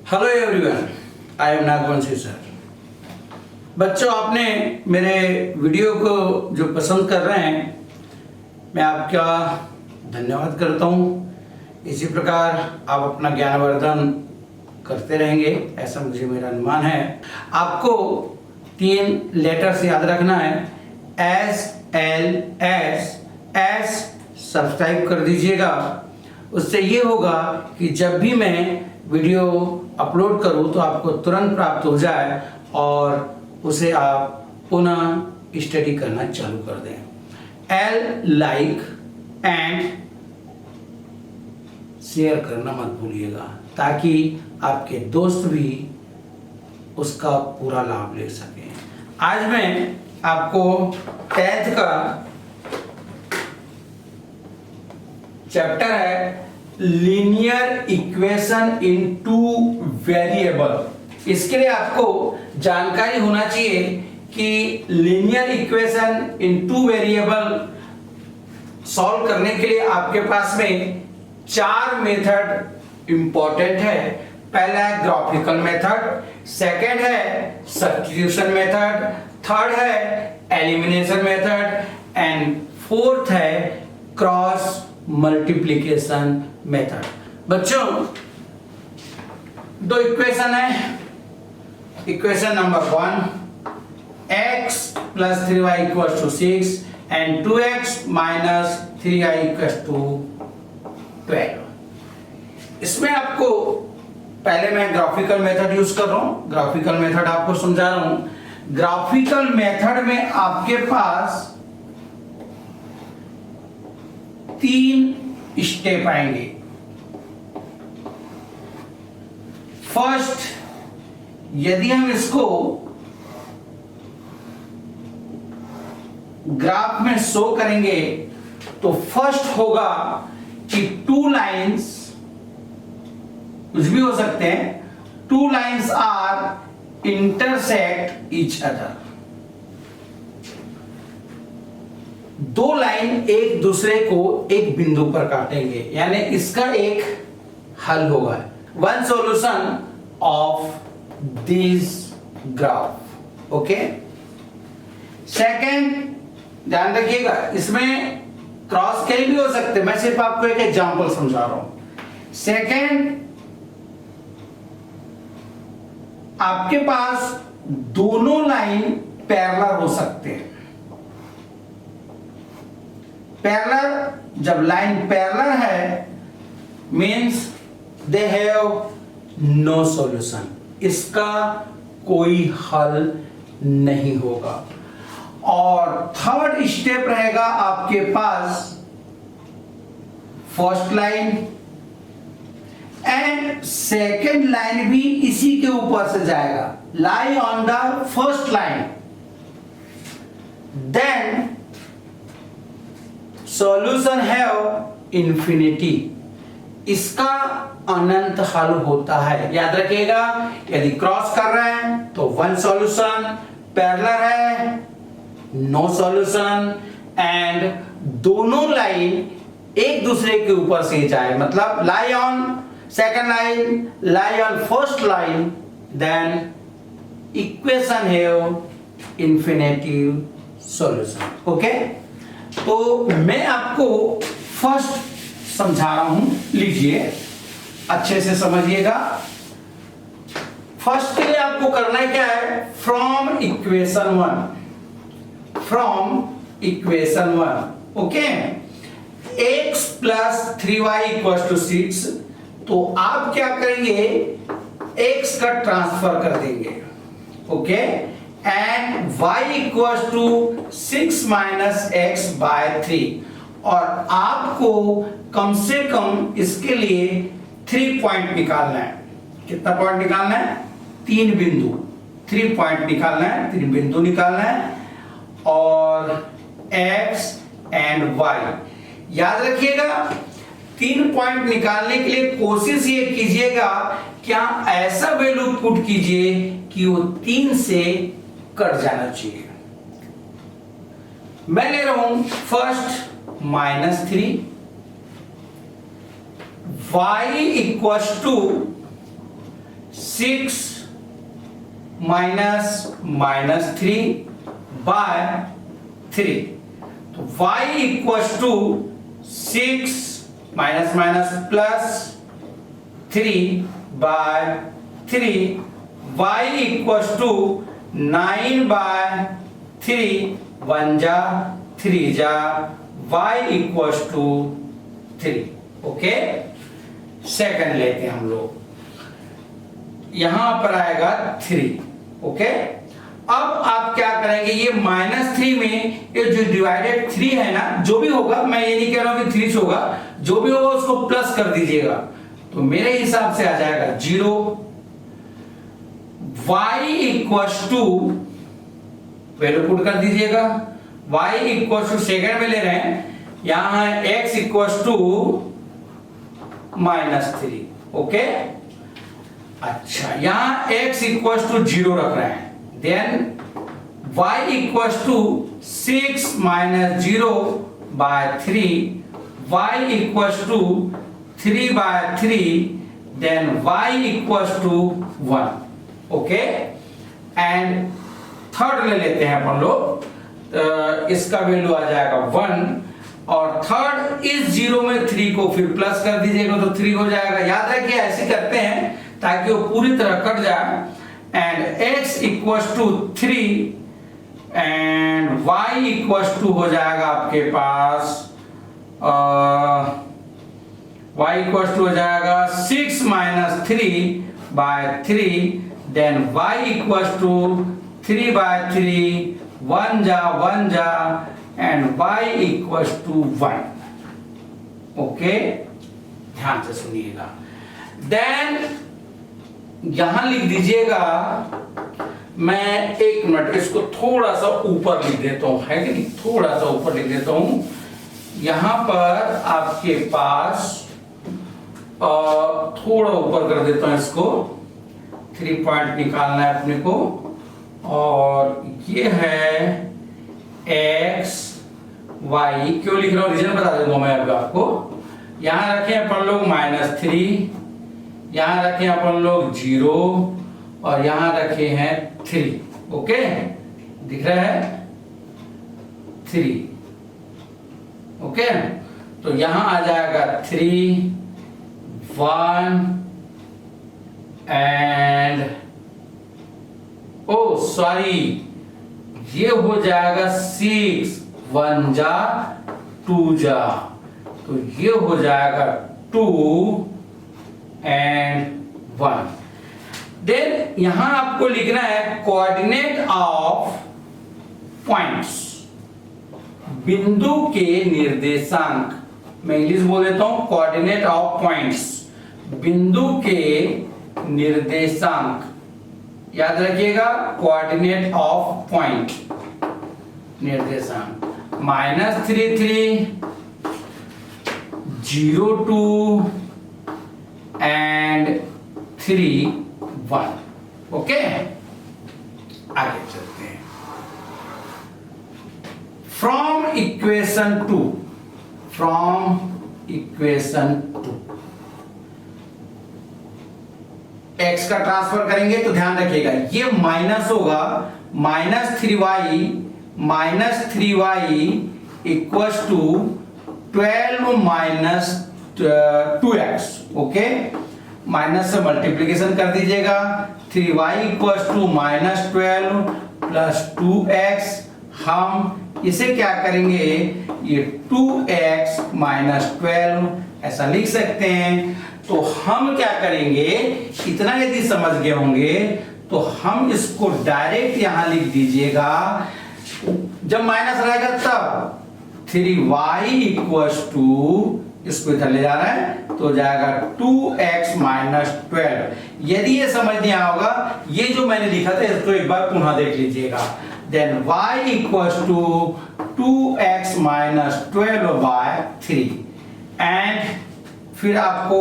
Hello everyone, I am Nagvanshi sir. बच्चों, आपने मेरे वीडियो को जो पसंद कर रहे हैं, मैं आपका धन्यवाद करता हूँ। इसी प्रकार आप अपना ज्ञानवर्धन करते रहेंगे, ऐसा मुझे मेरा अनुमान है। आपको 3 लेटर्स याद रखना है, SLS। सब्सक्राइब कर दीजिएगा। उससे ये होगा कि जब भी मैं वीडियो अपलोड करूं तो आपको तुरंत प्राप्त हो जाए और उसे आप पुनः स्टडी करना चालू कर दें। L लाइक एंड शेयर करना मत भूलिएगा, ताकि आपके दोस्त भी उसका पूरा लाभ ले सकें। आज मैं आपको 10th का चैप्टर है लीनियर इक्वेशन इन 2 वेरिएबल। इसके लिए आपको जानकारी होना चाहिए कि linear equation in 2 variable solve करने के लिए आपके पास में 4 मेथड इंपॉर्टेंट है। पहला है ग्राफिकल मेथड, सेकंड है सब्स्टिट्यूशन मेथड, थर्ड है एलिमिनेशन मेथड एंड फोर्थ है क्रॉस मल्टीप्लिकेशन मेथड। बच्चों, 2 इक्वेशन है। Equation number 1, x plus 3y equals to 6 and 2x minus 3y equals to 12। इसमें आपको पहले मैं ग्राफिकल मेथड यूज कर रहा हूं, ग्राफिकल मेथड आपको समझा रहा हूं। ग्राफिकल मेथड में आपके पास 3 स्टेप आएंगे। फर्स्ट, यदि हम इसको ग्राफ में शो करेंगे तो फर्स्ट होगा कि 2 लाइंस, कुछ भी हो सकते हैं, 2 lines are intersect each other. 2 line एक दूसरे को एक बिंदु पर काटेंगे, यानी इसका एक हल होगा। One solution of this graph. Okay, second, ध्यान रखिएगा, इसमें क्रॉस कहीं भी हो सकते, मैं सिर्फ आपको एक एग्जांपल समझा रहा हूं। सेकंड, आपके पास दोनों लाइन पैरेलल हो सकते हैं। पैरेलल, जब लाइन पैरेलल है means they have no solution, इसका कोई हल नहीं होगा। और थर्ड स्टेप रहेगा आपके पास first line and second line भी इसी के ऊपर से जाएगा, lie on the first line, then solution have infinity, इसका अनंत हल होता है। याद रखिएगा, यदि क्रॉस कर रहे हैं तो 1 सॉल्यूशन, पैरेलल है नो सॉल्यूशन, एंड दोनों लाइन एक दूसरे के ऊपर से जाए, मतलब lie on second line, lie on first line, then equation have infinitive solution. Okay, तो मैं आपको फर्स्ट समझा रहा हूं, लीजिए अच्छे से समझिएगा। फर्स्ट के लिए आपको करना है क्या है, from equation 1, okay, x plus 3y equals to 6, तो आप क्या करेंगे, x का ट्रांसफर कर देंगे, okay, and y equals to 6 minus x by 3, और आपको कम से कम इसके लिए 3 पॉइंट निकालना है। कितना पॉइंट निकालना है, 3 बिंदु, 3 पॉइंट निकालना है, 3 बिंदु निकालना है, और x एंड y। याद रखिएगा, 3 पॉइंट निकालने के लिए कोशिश ये कीजिएगा कि आप ऐसा वैल्यू पुट कीजिए कि वो 3 से कट जाना चाहिए। मैं ले रहा हूं first -3, y equals to 6 minus 3 by 3। तो y equals to 6 minus plus 3 by 3, y equals to 9 by 3, 1 जा 3 जा, y equals to 3। Okay, second लेते हैं हम लोग, यहां पर आएगा 3। ओके, अब आप क्या करेंगे, ये -3 में ये जो डिवाइडेड 3 है ना, जो भी होगा, मैं ये नहीं कह रहा हूं कि 3 से होगा, जो भी होगा उसको प्लस कर दीजिएगा, तो मेरे हिसाब से आ जाएगा 0। y equals to, value put कर दीजिएगा, y इक्वल्स टू, सेकंड में ले रहे हैं, यहां है x इक्वल्स टू -3। ओके, अच्छा, यहां x इक्वल्स टू 0 रख रहे हैं, then y equals to 6 minus 0 by 3, y equals to 3 by 3, then y equals to 1। Okay, and third ले लेते हैं अपन लोग, इसका वैल्यू आ जाएगा 1, और थर्ड इस 0 में 3 को फिर प्लस कर दीजिएगा तो 3 हो जाएगा। याद रखिए ऐसे करते हैं ताकि वो पूरी तरह कट जाए, and x equals to 3 and y equals to हो जाएगा आपके पास y इक्वल्स टू हो जाएगा 6 minus 3 by 3, then y equals to 3 by 3, 1 जा and y equals to 1। Okay, ध्यान से सुनिएगा, देन यहां लिख दीजिएगा, मैं 1 मिनट इसको थोड़ा सा ऊपर लिख देता हूं, है कि नहीं, थोड़ा सा ऊपर लिख देता हूं। यहां पर आपके पास थोड़ा ऊपर कर देता हूं इसको, 3 पॉइंट निकालना है अपने को, और ये है x y, क्यों लिख रहा हूं रीजन बता दूंगा मैं अभी आपको। यहां रखें अपन लोग -3, यहां रखें अपन लोग 0, और यहां रखे हैं 3। ओके, दिख रहा है 3। ओके, तो यहां आ जाएगा 3, 1 एंड ओ सॉरी, ये हो जाएगा 6, 1 जा 2 जा, तो ये हो जाएगा 2 एंड 1। देन यहां आपको लिखना है कोऑर्डिनेट ऑफ पॉइंट्स, बिंदु के निर्देशांक, मैं इंग्लिश बोल देता हूं, कोऑर्डिनेट ऑफ पॉइंट्स, बिंदु के निर्देशांक, याद रखिएगा, कोऑर्डिनेट ऑफ पॉइंट, निर्देशांक, -3 3, 0 2 एंड 3 1। ओके, आगे चलते हैं। फ्रॉम इक्वेशन 2, x का ट्रांसफर करेंगे तो ध्यान रखिएगा, ये माइनस होगा, -3y equals to 12 minus 2x। Okay, minus से मल्टीप्लीकेशन कर दीजिएगा, 3y equals to -12 plus 2x। हम इसे क्या करेंगे, ये 2x माइनस 12 ऐसा लिख सकते हैं। तो हम क्या करेंगे, इतना यदि समझ गए होंगे तो हम इसको डायरेक्ट यहां लिख दीजिएगा, जब माइनस रहेगा तब 3y इक्वल्स टू, इसको इधर ले जा रहा है तो जाएगा 2x माइनस 12। यदि ये समझ नहीं आया होगा, ये जो मैंने लिखा था इसको एक बार पुनः देख लीजिएगा, then y equals to 2x minus 12 by 3, and फिर आपको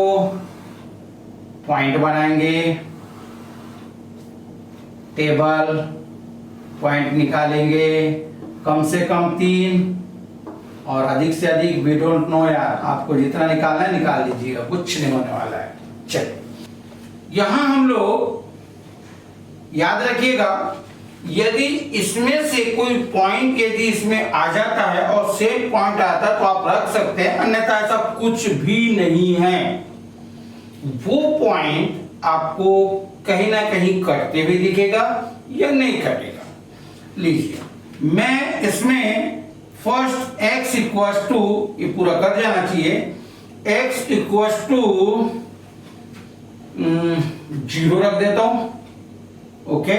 पॉइंट बनाएंगे, टेबल पॉइंट निकालेंगे, कम से कम 3 और अधिक से अधिक वी डोंट नो यार, आपको जितना निकालना है निकाल लीजिएगा, कुछ नहीं होने वाला है। चलिए यहां हम लोग याद रखिएगा, यदि इसमें से कोई पॉइंट यदि इसमें आ जाता है और सेम पॉइंट आता है तो आप रख सकते हैं, अन्यथा ऐसा कुछ भी नहीं है। वो पॉइंट आपको कहीं ना कहीं कटते हुए दिखेगा या नहीं कटेगा। लीजिए, मैं इसमें फर्स्ट x इक्वल्स टू, ये पूरा कर जाना चाहिए, x इक्वल्स टू 0 रख देता हूं। ओके,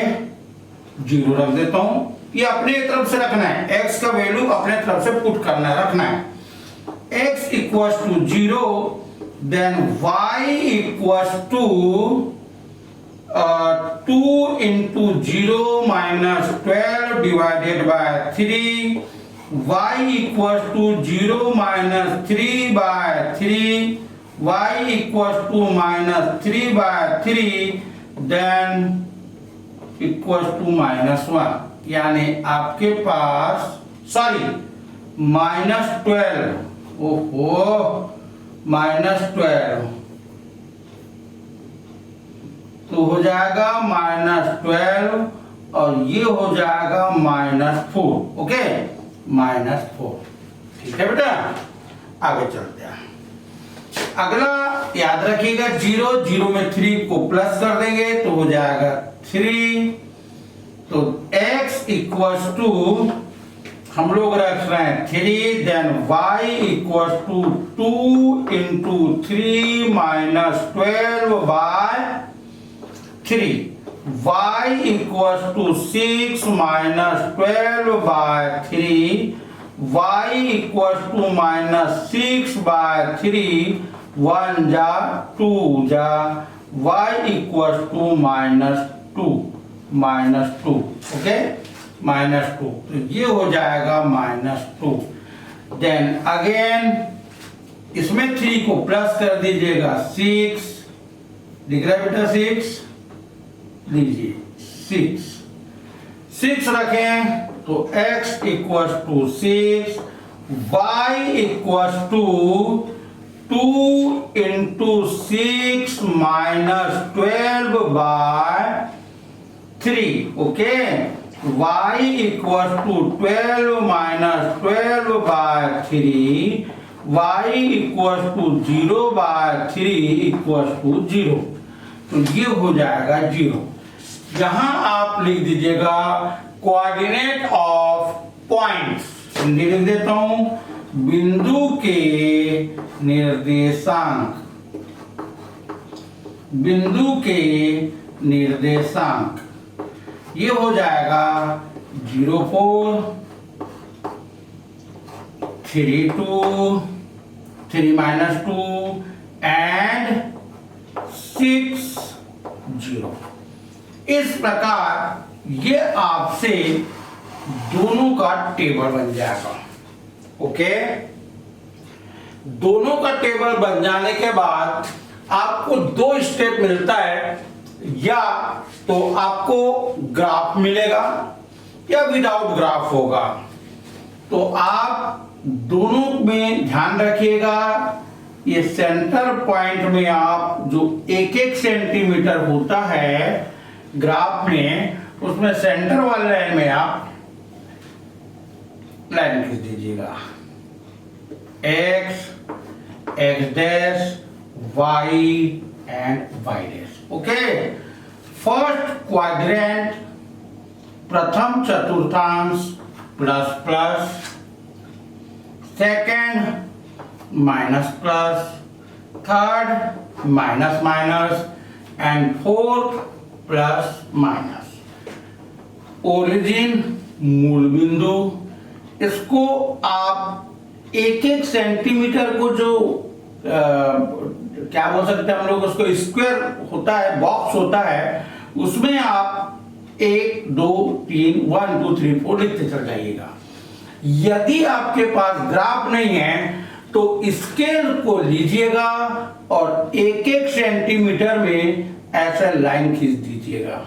0 रख देता हूं। ये अपने तरफ से रखना है, x का वैल्यू अपने तरफ से पुट करना है, रखना है। x equals to 0, then y equals to 2 into 0 minus 12 divided by 3, y equals to 0 minus 3 by 3, y equals to minus 3 by 3, then equals to minus 1, यानी आपके पास -12, ओहो, -12 तो हो जाएगा -12 और ये हो जाएगा -4। ओके, -4। ठीक है बेटा, आगे चलते हैं। अगला याद रखिएगा, 0 में 3 को प्लस कर देंगे तो हो जाएगा 3। तो x इक्वल्स टू हम लोग रख रहे हैं 3, then y equals to 2 into 3 minus 12 by 3, y equals to 6 minus 12 by 3, y equals to minus 6 by 3, 1 जा 2 जा, y equals to -2, ओके, -2। तो ये हो जाएगा -2। देन अगेन इसमें 3 को प्लस कर दीजिएगा, 6 दिख रहा है बेटा, 6 लीजिए, 6 रखें तो x equals to 6, y equals to 2 into 6 minus 12 by 3, okay, y equals to 12 minus 12 by 3, y equals to 0 by 3 equals to 0। तो ये हो जाएगा 0। यहां आप लिख दीजिएगा कोऑर्डिनेट ऑफ पॉइंट्स, हिंदी लिख देता हूं, बिंदु के निर्देशांक, बिंदु के निर्देशांक। ये हो जाएगा 0, 4, 3, 2, 3 - 2 and 6, 0। इस प्रकार ये आपसे दोनों का टेबल बन जाएगा। ओके, दोनों का टेबल बन जाने के बाद आपको 2 स्टेप मिलता है, या तो आपको ग्राफ मिलेगा या विदाउट ग्राफ होगा। तो आप दोनों में ध्यान रखिएगा, ये सेंटर पॉइंट में आप जो 1 सेंटीमीटर होता है ग्राफ में, उसमें सेंटर वाले लाइन में आप लाइन खींच दीजिएगा, x, x dash, y and y dash. Okay, first quadrant, प्रथम चतुर्थांश plus plus, second minus plus, third minus minus and fourth plus minus. Origin मूल बिंदु, इसको आप 1 सेंटीमीटर को जो क्या बोल सकते हैं हम लोग, उसको स्क्वायर होता है, बॉक्स होता है, उसमें आप 1 2 3 1 2 3 4 लिखते चल जाइएगा। यदि आपके पास ग्राफ नहीं है तो स्केल को लीजिएगा और 1 सेंटीमीटर में ऐसा लाइन खींच दीजिएगा।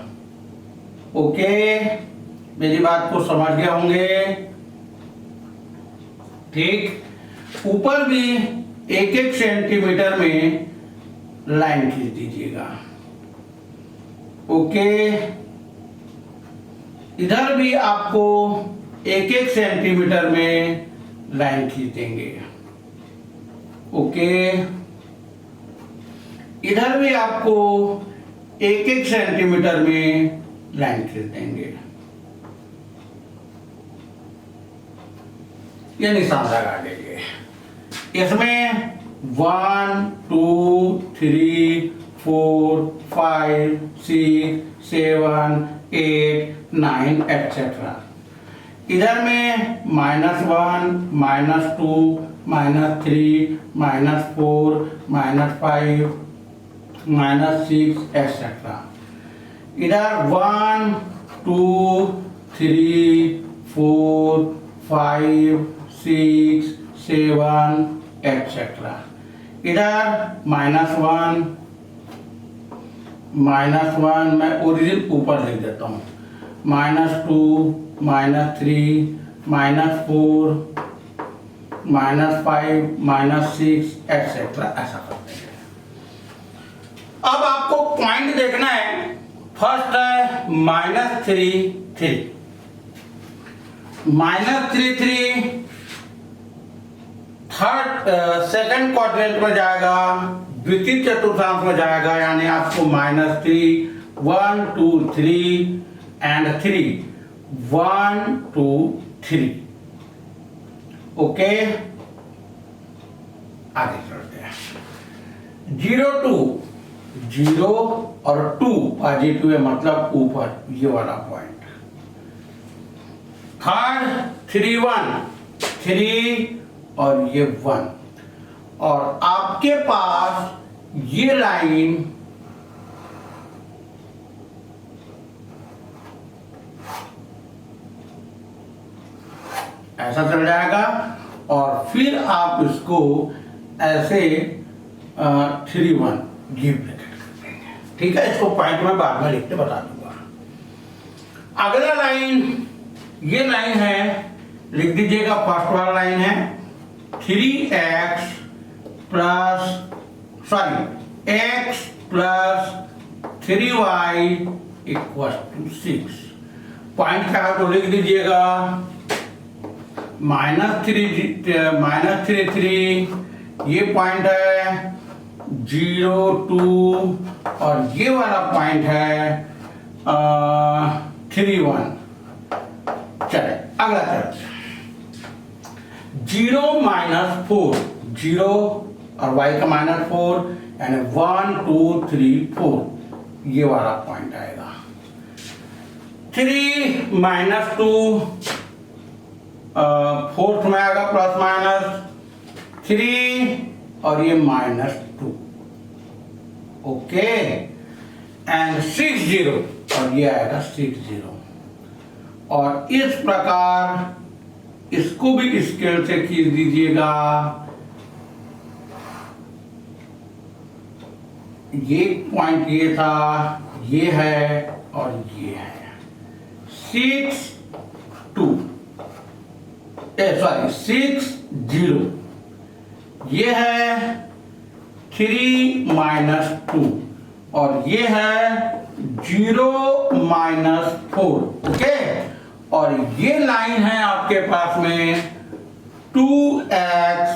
ओके, मेरी बात को समझ गए होंगे? ठीक, ऊपर भी 1 सेंटीमीटर में लाइन खींच दीजिएगा। ओके, इधर भी आपको 1-1 सेंटीमीटर में लाइन खींचेंगे। ओके, इधर भी आपको 1-1 सेंटीमीटर में लाइन खींच देंगे। ये निशान लगा देंगे। इसमें 1 2 3 4 5 6 7 8 9 एक्सेट्रा। इधर में -1 -2 -3 -4 -5 -6 एक्सेट्रा। इधर 1 2 3 4 5 6 7 एक्सेट्रा। इधर -1 मैं ओरिजिन ऊपर लिख देता हूँ, -2 -3 -4 -5 -6 एक्सेट्रा, ऐसा करते हैं। अब आपको पॉइंट देखना है। फर्स्ट है -3 3 -3 थर्ड सेकंड क्वाड्रेंट में जाएगा, द्वितीय चतुर्थांश में जाएगा, यानी आपको -3 1 2 3 एंड 3 1 2 3। ओके, आगे चलते हैं। 0 2 0 और 2 पॉजिटिव है, मतलब ऊपर ये वाला पॉइंट। थर्ड 3 1 3 और ये 1, और आपके पास ये लाइन ऐसा चल जाएगा, और फिर आप इसको ऐसे 3 1 गिव ब्रैकेट कर देंगे। ठीक है, इसको पॉइंट में बाद में लिख के बता दूंगा। अगला लाइन, ये लाइन है, लिख दीजिएगा। फर्स्ट वाला लाइन है 3x plus 3y equals to 6। Point क्या है तो लिख दीजिएगा -3 ये पॉइंट है 0 2, और ये वाला पॉइंट है 3 1। चले अगला चलते। 0 -4 0 और y का -4, यानी 1 2 3 4 ये वाला पॉइंट आएगा। 3 -2 फोर्थ में आएगा, +3 और ये -2। ओके, एंड 6 0 और ये आएगा 6 0। और इस प्रकार इसको भी स्केल से खींच दीजिएगा। ये पॉइंट ये था, ये है और ये है। 6 2 6 0, ये है 3 -2 और ये है 0 -4। ओके, और ये लाइन है आपके पास में 2x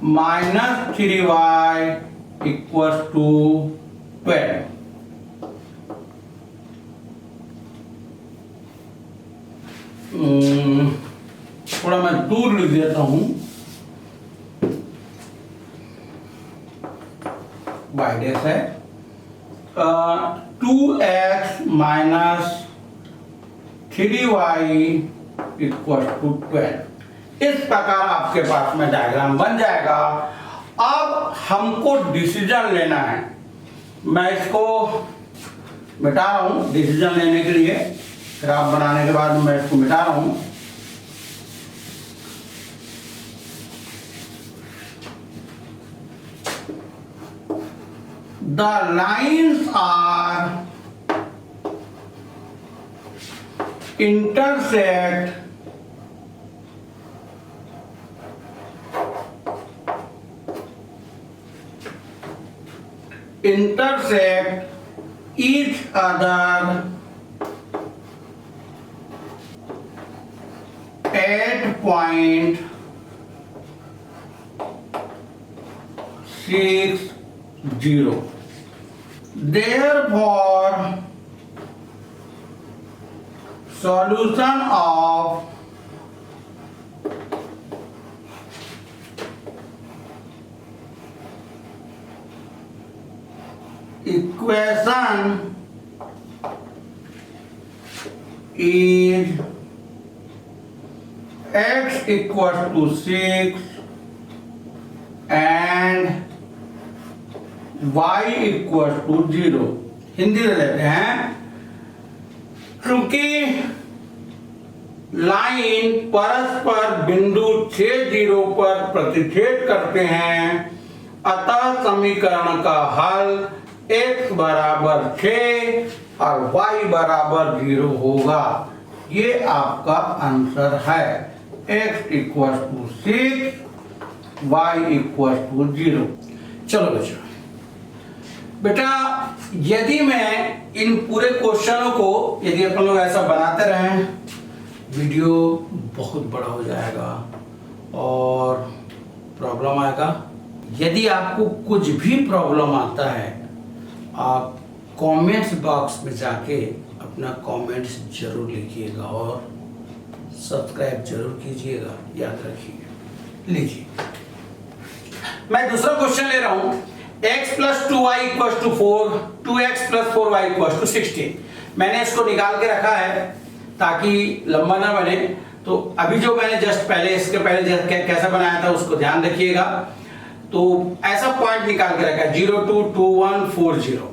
-3y equals to 12। थोड़ा मैं दूर लिख देता हूं, वाइडेस है 2x -3y equals to 12। इस प्रकार आपके पास में डायग्राम बन जाएगा। अब हमको डिसीजन लेना है। मैं इसको मिटा रहा हूं डिसीजन लेने के लिए। ग्राफ बनाने के बाद मैं इसको मिटा रहा हूं। The lines are intersect each other at point 6, 0. Therefore, solution of equation is x equals to 6 and y equals to 0. Hindi में लेते हैं, क्योंकि लाइन परस्पर बिंदु 6, 0 पर प्रतिच्छेद करते हैं, अतः समीकरण का हल x बराबर 6 और y बराबर 0 होगा। ये आपका आंसर है, x equal to 6, y equal to 0। चलो बच्चों, बेटा यदि मैं इन पूरे क्वेश्चनों को यदि अपन लोग ऐसा बनाते रहें, वीडियो बहुत बड़ा हो जाएगा और प्रॉब्लम आएगा। यदि आपको कुछ भी प्रॉब्लम आता है, आप कमेंट्स बॉक्स में जाके अपना कमेंट्स जरूर लिखिएगा और सब्सक्राइब जरूर कीजिएगा, याद रखिए। लीजिए, मैं दूसरा क्वेश्चन ले रहा हूं, x plus 2y equal to 4, 2x plus 4y equal to 16। मैंने इसको निकाल के रखा है ताकि लंबा ना बने। तो अभी जो मैंने जस्ट पहले इसके पहले कैसा बनाया था उसको ध्यान रखिएगा। तो ऐसा पॉइंट निकाल के रखा है 0, 2, 2, 1, 4, 0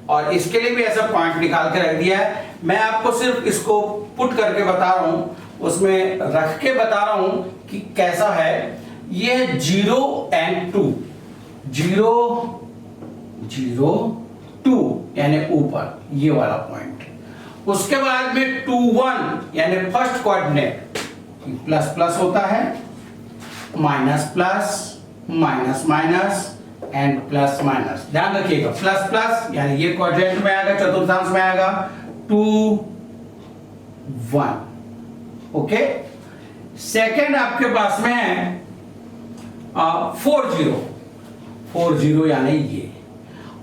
और इसके लिए भी ऐसा पॉइंट निकाल के रख दिया है। मैं आपको सिर्फ इसको पुट करके बता रहा हूं, उसमें रख के बता रहा हूं कि कैसा है। ये 0 and 2, 0, 0, 2 यानी ऊपर ये वाला पॉइंट। उसके बाद में 2, 1 यानी फर्स्ट कोऑर्डिनेट प्लस प्लस होता है, minus plus, minus minus and plus minus. ध्यान रखिएगा, प्लस प्लस यानी ये क्वाड्रेंट में आएगा, चतुर्थांश में आएगा 2, 1। ओके, सेकंड आपके पास में है 4, 0, 4, 0 यानी ये।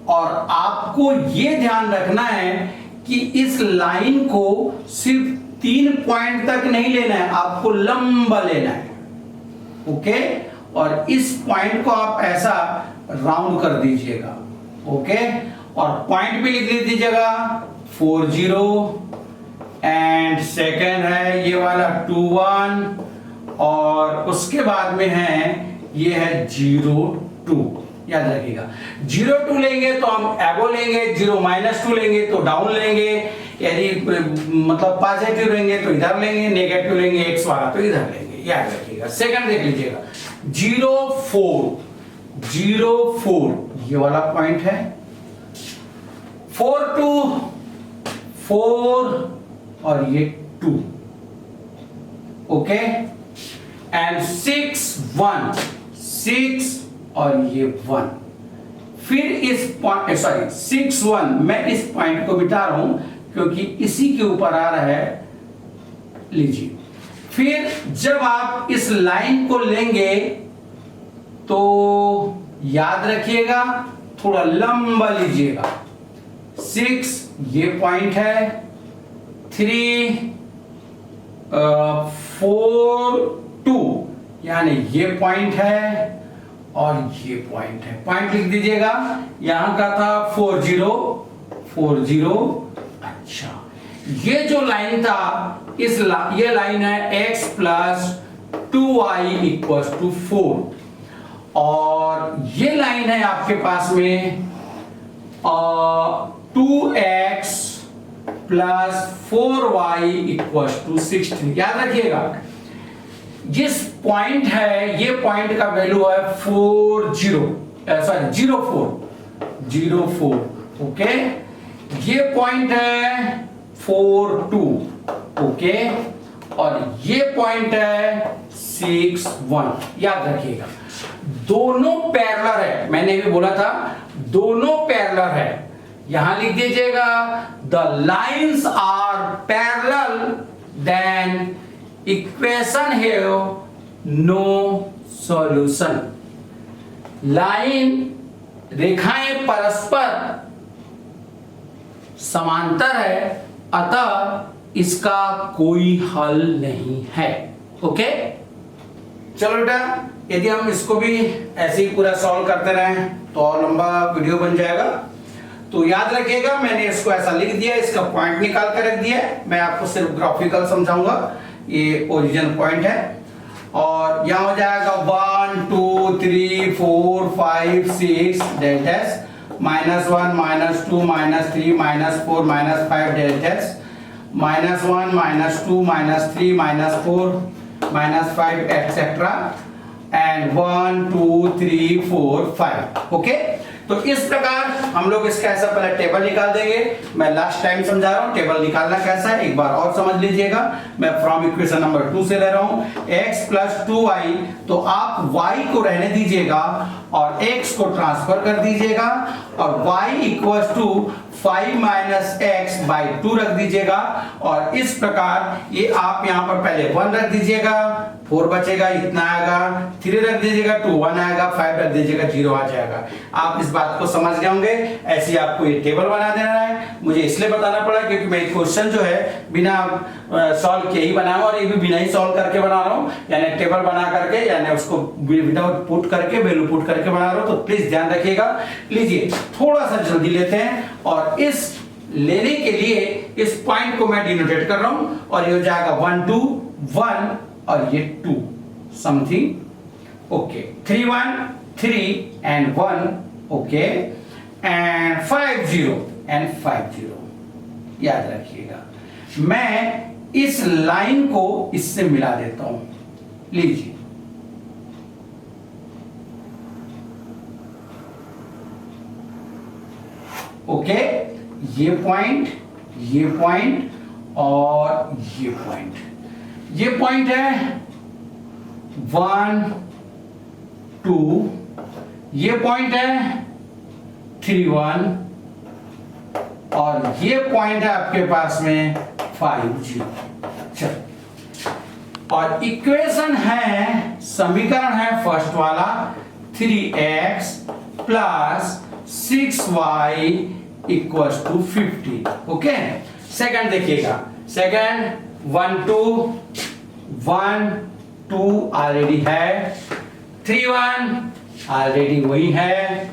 और आपको ये ध्यान रखना है कि इस लाइन को सिर्फ 3 पॉइंट तक नहीं लेना है, आपको लंबा लेना है। ओके, और इस पॉइंट को आप ऐसा राउंड कर दीजिएगा। ओके, और पॉइंट भी लिख दीजिएगा 4, 0 एंड सेकेंड है ये वाला 2, 1 और उसके बाद में है ये है 0, 2। याद रखिएगा, 0, 2 लेंगे तो हम एबो लेंगे, 0, -2 लेंगे तो डाउन लेंगे, यदि मतलब पॉजिटिव लेंगे तो इधर लेंगे, नेगेटिव लेंगे x वाला तो इधर लेंगे। याद रखिएगा। सेकंड देख लीजिएगा 0, 4, 0, 4 ये वाला पॉइंट है, 4, 2, 4 और ये 2। ओके, एंड 6, 1, 6 और ये 1। फिर इस पॉइंट 6, 1 मैं इस पॉइंट को बिठा रहा हूं क्योंकि इसी के ऊपर आ रहा है। लीजिए, फिर जब आप इस लाइन को लेंगे तो याद रखिएगा थोड़ा लंबा लीजिएगा। 6 ये पॉइंट है, 3, 4, 2 यानी ये पॉइंट है और ये पॉइंट है। पॉइंट लिख दीजिएगा, यहां का था 4, 0, 4, 0। अच्छा, ये जो लाइन था ये लाइन है x plus 2y equal to 4 और ये लाइन है आपके पास में 2x plus 4y equal to 16। याद रखिएगा, जिस पॉइंट है ये पॉइंट का वैल्यू है 0, 4। ओके, ये पॉइंट है 4, 2। ओके, और ये पॉइंट है 6, 1। याद रखिएगा, दोनों पैरेलल है। मैंने भी बोला था दोनों पैरेलल है, यहां लिख दीजिएगा the lines are parallel then equation have no solution. Line रेखाएं परस्पर समांतर है, अतः इसका कोई हल नहीं है। ओके, चलो बेटा, यदि हम इसको भी ऐसे ही पूरा सॉल्व करते रहे तो और लंबा वीडियो बन जाएगा। तो याद रखिएगा, मैंने इसको ऐसा लिख दिया, इसका पॉइंट निकाल कर रख दिया। मैं आपको सिर्फ ग्राफिकल समझाऊंगा। ये ओरिजिन पॉइंट है और यहां हो जाएगा 1 2 3 4 5 6 डेल डैश -1 -2 -3 -4 -5 डेल डैश -1 -2 -3 -4 -5 एक्सेट्रा एंड 1 2 3 4 5। ओके, तो इस प्रकार हम लोग इसका ऐसा पहले टेबल निकाल देंगे। मैं लास्ट टाइम समझा रहा हूं टेबल निकालना कैसा है, एक बार और समझ लीजिएगा। मैं फ्रॉम इक्वेशन नंबर 2 से ले रहा हूं x + 2y, तो आप y को रहने दीजिएगा और x को ट्रांसफर कर दीजिएगा और y = 5 - x/2 रख दीजिएगा। और इस प्रकार ये आप यहां पर पहले 1 रख दीजिएगा, 4 बचेगा, इतना आएगा, 3 रख दीजिएगा, 2 1 आएगा, 5 रख दीजिएगा, 0 आ जाएगा। आप इस बात को समझ गए होंगे। ऐसे आपको ये टेबल बना देना है। मुझे इसलिए बताना पड़ा क्योंकि मैं क्वेश्चन जो है बिना सॉल्व किए ही बनाऊंगा और ये भी बिना ही सॉल्व करके बना रहा हूं, यानी टेबल बना करके, यानी उसको विदाउट पुट करके, वैल्यू पुट करके बना रहा हूं। तो प्लीज ध्यान रखिएगा। लीजिए, थोड़ा सा जल्दी लेते हैं और इस लेने के लिए इस पॉइंट को मैं डिनोटेट कर रहा हूं और ये हो जाएगा 1 2 1 और ये 2 something. Okay, 3 1 3 and 1, okay, and 5 0 and 5 0। याद रखिएगा, मैं इस लाइन को इससे मिला देता हूं। लीजिए, ओके, ये पॉइंट और ये पॉइंट, ये पॉइंट है 1 2, ये पॉइंट है 3 1 और ये पॉइंट है आपके पास में 5 0। चलो, और इक्वेशन है, समीकरण है फर्स्ट वाला 3x + 6y = 50। ओके, सेकंड देखिएगा, सेकंड 1 2 ऑलरेडी है, 3 1 ऑलरेडी वही है,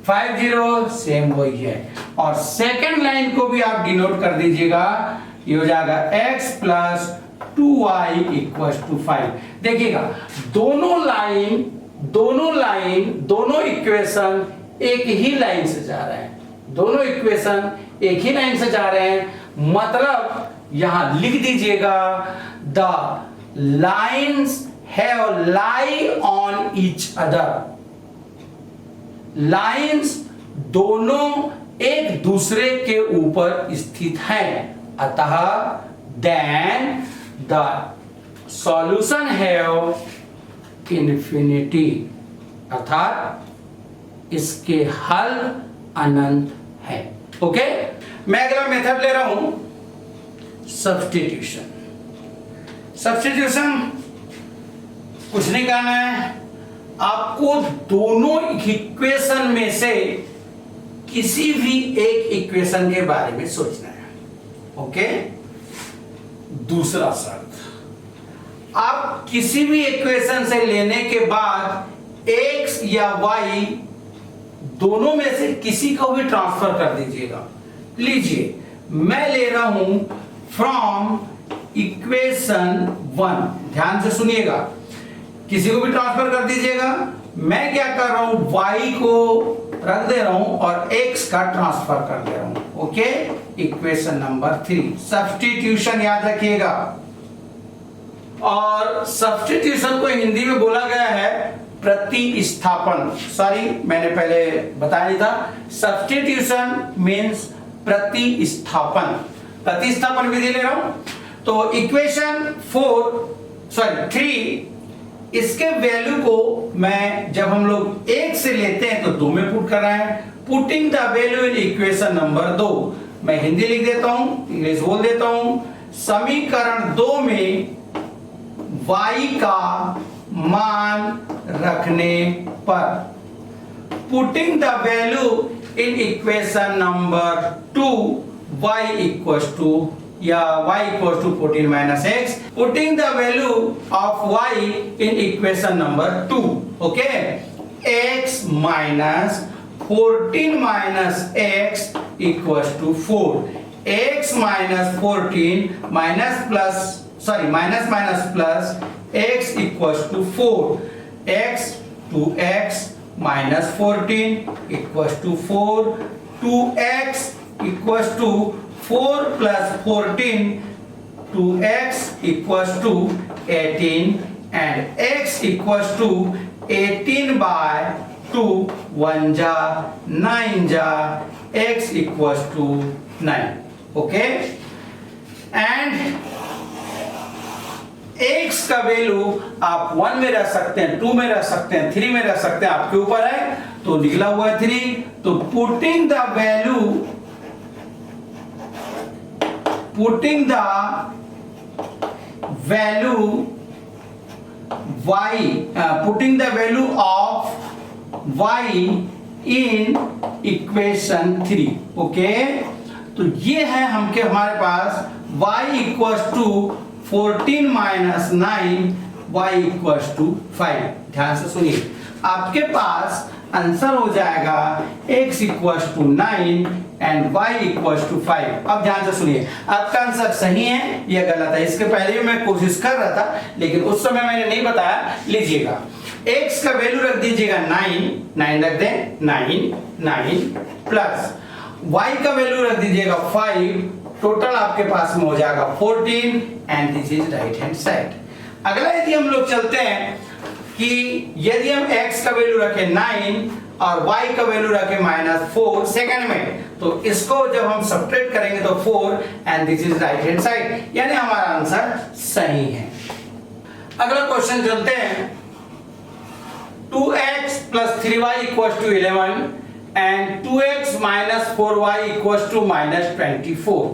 5 0 सेम वही है। और सेकंड लाइन को भी आप डिनोट कर दीजिएगा, ये हो जाएगा x + 2y = 5। देखिएगा, दोनों इक्वेशन एक ही लाइन से जा रहे हैं, दोनों इक्वेशन एक ही लाइन से जा रहे हैं। मतलब यहां लिख दीजिएगा the lines have lie on each other. Lines दोनों एक दूसरे के ऊपर स्थित हैं, अतः then the solution have infinity, अर्थात इसके हल अनंत है। ओके, मैं अगला मेथड ले रहा हूं सब्स्टिट्यूशन। सब्स्टिट्यूशन कुछ नहीं करना है, आपको दोनों इक्वेशन में से किसी भी एक इक्वेशन के बारे में सोचना है। ओके, दूसरा शर्त, आप किसी भी इक्वेशन से लेने के बाद x या y दोनों में से किसी को भी ट्रांसफर कर दीजिएगा। लीजिए, मैं ले रहा हूं फ्रॉम इक्वेशन 1, ध्यान से सुनिएगा, किसी को भी ट्रांसफर कर दीजिएगा। मैं क्या कर रहा हूं, y को रख दे रहा हूं और x का ट्रांसफर कर दे रहा हूं। ओके, इक्वेशन नंबर 3, सब्स्टिट्यूशन याद रखिएगा। और सब्स्टिट्यूशन को हिंदी में बोला गया है प्रतिस्थापन। सॉरी, मैंने पहले बताया नहीं था। सब्स्टिट्यूशन मींस प्रतिस्थापन, प्रतिस्थापन विधि ले रहा हूं। तो इक्वेशन 3 इसके वैल्यू को मैं जब हम लोग 1 से लेते हैं तो 2 में पुट कर रहे हैं। Putting the value in equation number 2, मैं हिंदी लिख देता हूं, इंग्लिश बोल देता हूं। समीकरण 2 में y का मान रखने पर, putting the value in equation number 2 y equals to या y equals to 14 minus x, putting the value of y in equation number 2, okay, x minus 14 minus x equals to 4, x minus 14 minus plus x equals to 4, x 2x minus 14 equals to 4, 2x equals to 4 plus 14, 2x equals to 18 and x equals to 18 by 2, 1 जा 9 जा, x equals to 9, okay, and x का value आप 1 में रख सकते हैं, 2 में रख सकते हैं, 3 में रख सकते हैं, आपके ऊपर है। तो निकला हुआ है 3, तो putting the value putting the value of y in equation 3, okay. तो ये है हमारे पास y equals to 14 minus 9, y equals to 5। ध्यान से सुनिए, आपके पास आंसर हो जाएगा x equals to 9 and y equals to 5। अब ध्यान से सुनिए, आपका आंसर सही है या गलत है, इसके पहले भी मैं कोशिश कर रहा था लेकिन उस समय मैंने नहीं बताया। लीजिएगा, x का वैल्यू रख दीजिएगा 9 रख दें, 9 प्लस y का वैल्यू रख दीजिएगा 5, टोटल आपके पास में हो जाएगा 14 and this is right hand side. अगला यदि हम लोग चलते हैं कि यदि हम x का वैल्यू रखें 9 और y का वैल्यू रखें -4 सेकंड में, तो इसको जब हम सब्ट्रैक्ट करेंगे तो 4 and this is right hand side, यानी हमारा आंसर सही है। अगला क्वेश्चन चलते हैं, 2x plus 3y equals to 11 and 2x minus 4y equals to -24।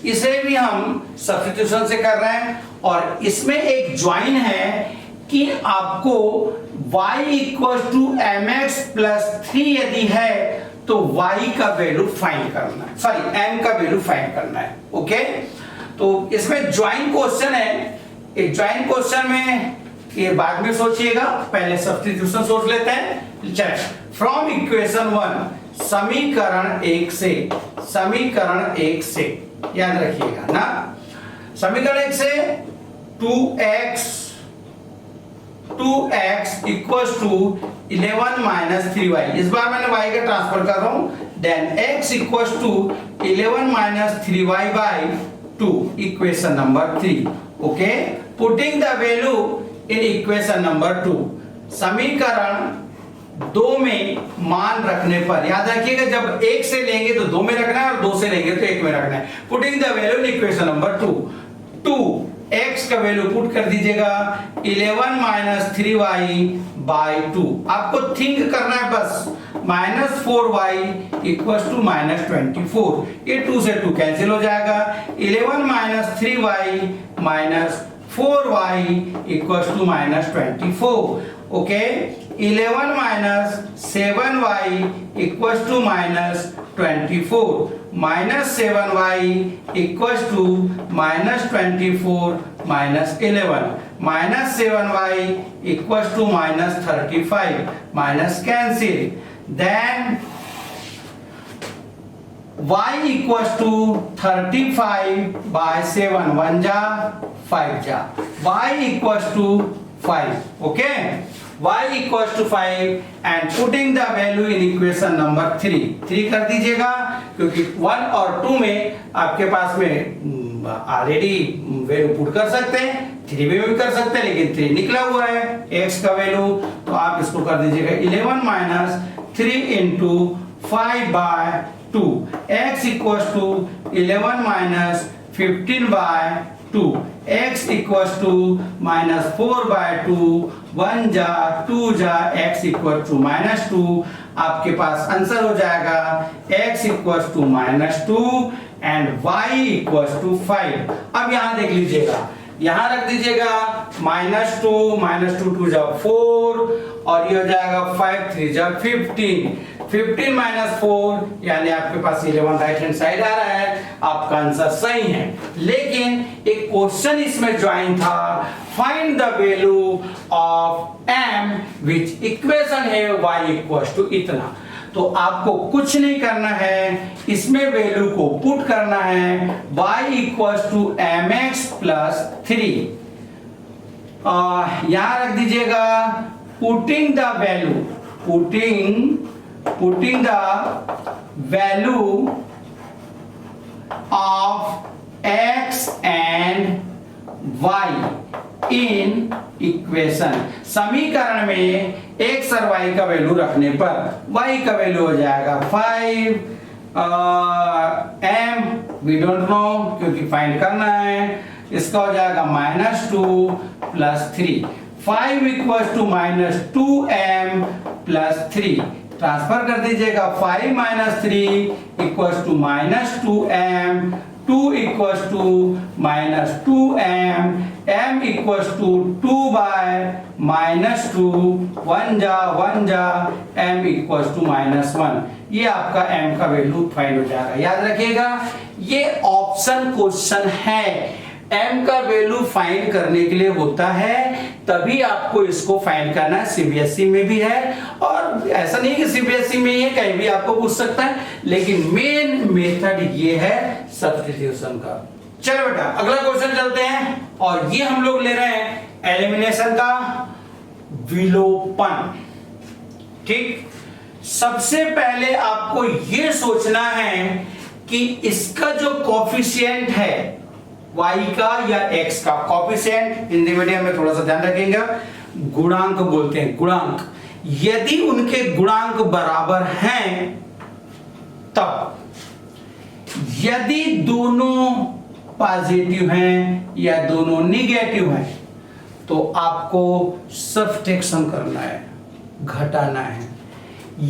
इसे भी हम सब्स्टिट्यूशन से कर रहे हैं और इसमें एक ज्वाइन है कि आपको y equals to mx plus 3 यदि है तो y का वैल्यू फाइंड करना है, सॉरी m का वैल्यू फाइंड करना है, ओके। तो इसमें ज्वाइन क्वेश्चन है, एक ज्वाइन क्वेश्चन में ये बाद में सोचिएगा, पहले सब्स्टिट्यूशन सोच लेते हैं। चलिए, फ्रॉम इक्वेशन 1, समीकरण 1 से याद रखिएगा ना, समीकरण 1 से 2x equals to 11 minus 3y, इस बार मैंने y का ट्रांसफर कर रहा हूं, then x equals to 11 minus 3y by 2, equation number 3, okay. Putting the value in equation number 2, समीकरण 2 में मान रखने पर, याद रखिएगा जब 1 से लेंगे तो 2 में रखना है और 2 से लेंगे तो 1 में रखना है। Putting the value in equation number 2, x का वैल्यू पुट कर दीजिएगा 11 माइनस 3y बाय 2, आपको थिंक करना है बस, -4y इक्वल्स टू -24, ये 2 से 2 कैंसिल हो जाएगा, 11 minus 3y minus 4y equals to -24, okay. 11 minus 7y equals to -24, -7y equals to -24 -11, -7y equals to -35, minus cancel, then y equals to 35 by 7, 1 जा 5 जा, y equals to 5, okay. y equals to 5 and putting the value in equation number 3 कर दीजिएगा, क्योंकि 1 और 2 में आपके पास में ऑलरेडी वैल्यू पुट कर सकते हैं, 3 में भी कर सकते हैं, लेकिन 3 निकला हुआ है x का वैल्यू, तो आप इसको कर दीजिएगा 11 minus 3 into 5 by 2, x equals to 11 minus 15 by 2, x equals to -4/2, 1 जा 2 जा x इक्वल्स टू -2। आपके पास आंसर हो जाएगा x equals to -2 and y equals to 5। अब यहां देख लीजिएगा, यहां रख दीजिएगा -2 2 जा 4 और ये हो जाएगा 5 3 जा 15, 15 - 4 यानी आपके पास 11 राइट हैंड साइड आ रहा है। आपका आंसर सही है, लेकिन एक क्वेश्चन इसमें ज्वाइन था, find the value of m which equation है y इक्वल्स टू इतना। तो आपको कुछ नहीं करना है, इसमें वैल्यू को पुट करना है, y equals to mx plus 3। यहां रख दीजिएगा putting the value, putting the value of x and y in equation. समीकरण में x और y का वैल्यू रखने पर y का वैल्यू हो जाएगा 5, m वी डोंट नो क्योंकि फाइंड करना है, इसका हो जाएगा -2 plus 3। 5 equals to -2m plus 3, transfer कर दीजिएगा, 5 - 3 equals to -2m, 2 equals to -2m, m equals to 2/-2, 1 जा m इक्वल्स टू -1। ये आपका m का वैल्यू फाइंड हो जाएगा। याद रखिएगा ये ऑप्शन क्वेश्चन है, m का वैल्यू फाइंड करने के लिए होता है, तभी आपको इसको फाइंड करना है। सीबीएसई में भी है और ऐसा नहीं कि सीबीएसई में ही है, कहीं भी आपको पूछ सकता है, लेकिन मेन मेथड ये है सब्स्टिट्यूशन का। चलो बेटा अगला क्वेश्चन चलते हैं, और ये हम लोग ले रहे हैं एलिमिनेशन का विलोपन। ठीक, सबसे पहले आपको ये सोचना है कि इसका जो कोफिशिएंट है y का या x का, कोफिशिएंट हिंदी मीडियम में थोड़ा सा ध्यान रखिएगा, गुणांक बोलते हैं, गुणांक। यदि उनके गुणांक बराबर हैं तब, यदि दोनों पॉजिटिव हैं या दोनों निगेटिव हैं तो आपको सब्ट्रैक्शन करना है, घटाना है।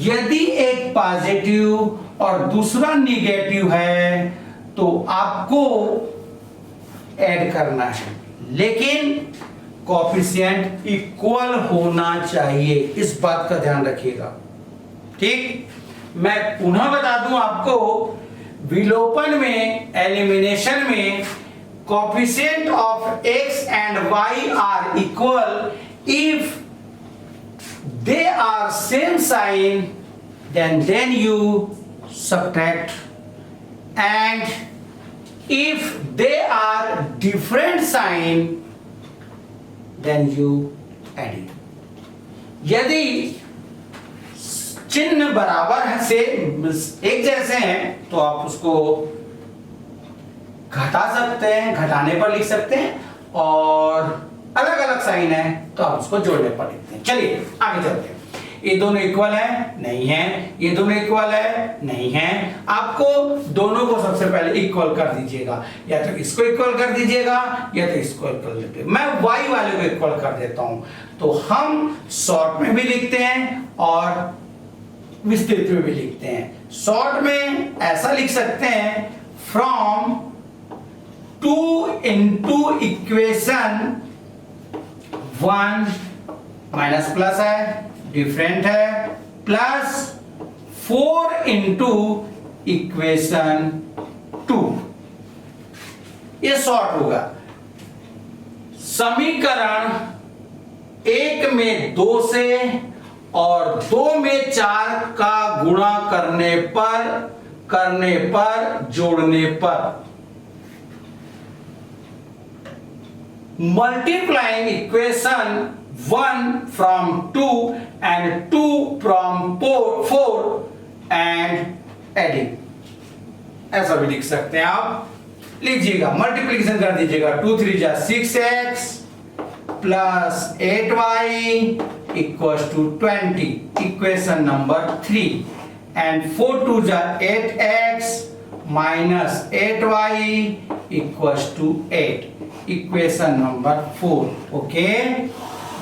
यदि एक पॉजिटिव और दूसरा निगेटिव है तो आपको ऐड करना है, लेकिन कोफिशिएंट इक्वल होना चाहिए, इस बात का ध्यान रखिएगा। ठीक, मैं पुनः बता दूं आपको, विलोपन में, एलिमिनेशन में coefficient of x and y are equal if they are same sign, then you subtract, and if they are different sign then you add it. यदि चिन्ह बराबर से एक जैसे हैं तो आप उसको घटा सकते हैं, घटाने पर लिख सकते हैं, और अलग अलग साइन है तो आप उसको जोड़ने पर लिखते हैं। चलिए आगे चलते हैं। ये दोनों इक्वल है, नहीं है, ये दोनों इक्वल है, नहीं है। आपको दोनों को सबसे पहले इक्वल कर दीजिएगा, या तो इसको इक्वल कर दीजिएगा या तो इसको इक्वल कर दीजिएगा। मैं y वाले को इक्वल कर देता हूं, तो हम शॉर्ट में भी लिखते हैं और विस्तृत में भी लिखते हैं। शॉर्ट में ऐसा लिख सकते हैं, from 2 into equation 1 minus plus है, डिफरेंट है, प्लस 4 into इक्वेशन 2। ये शॉर्ट होगा। समीकरण 1 में 2 से और 2 में 4 का गुणा करने पर जोड़ने पर, multiplying equation 1 from 2 and 2 from 4 and adding, ऐसा भी लिख सकते हैं आप। लीजिएगा, मल्टीप्लिकेशन कर दीजिएगा, 2 3 जा 6x plus 8y equals to 20, equation number 3, and 4 2 जा 8x minus 8y equals to 8। Equation number 4। Okay,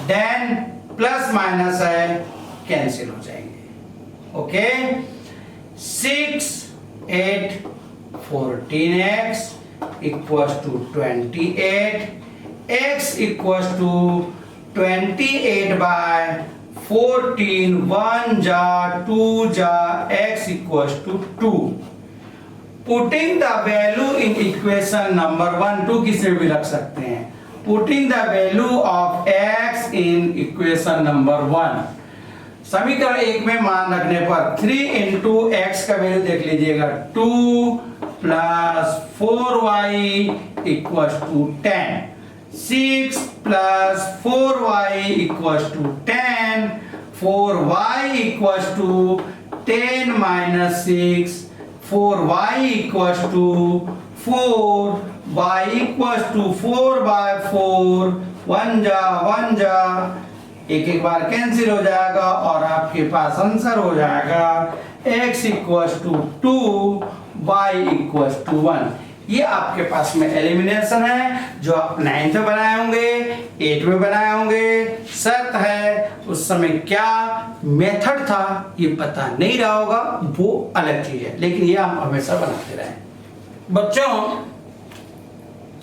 then plus minus है, कैंसिल हो जाएंगे। Okay, 6 8 14x equals to 28, x equals to 28 by 14, 1 जा 2 जा, x equals to 2। Putting the value in equation number 1, 2 किसी भी रख सकते हैं। Putting the value of x in equation number 1, समीकरण 1 में मान रखने पर 3 इंटू एक्स का वैल्यू देख लीजिएगा, 2 plus 4y equals to 10, 6 plus 4y equals to 10, 4y equals to 10 minus 6, 4y equals to 4, y equals to 4 by 4, 1 जा एक एक बार कैंसिल हो जाएगा और आपके पास आंसर हो जाएगा x equals to 2, y equals to 1। ये आपके पास में एलिमिनेशन है जो आप 9th में बनाए होंगे, 8 में बनाए होंगे। शर्त है उस समय क्या मेथड था ये पता नहीं रहा होगा, वो अलग चीज है, लेकिन ये हम हमेशा बनाते रहे। बच्चों,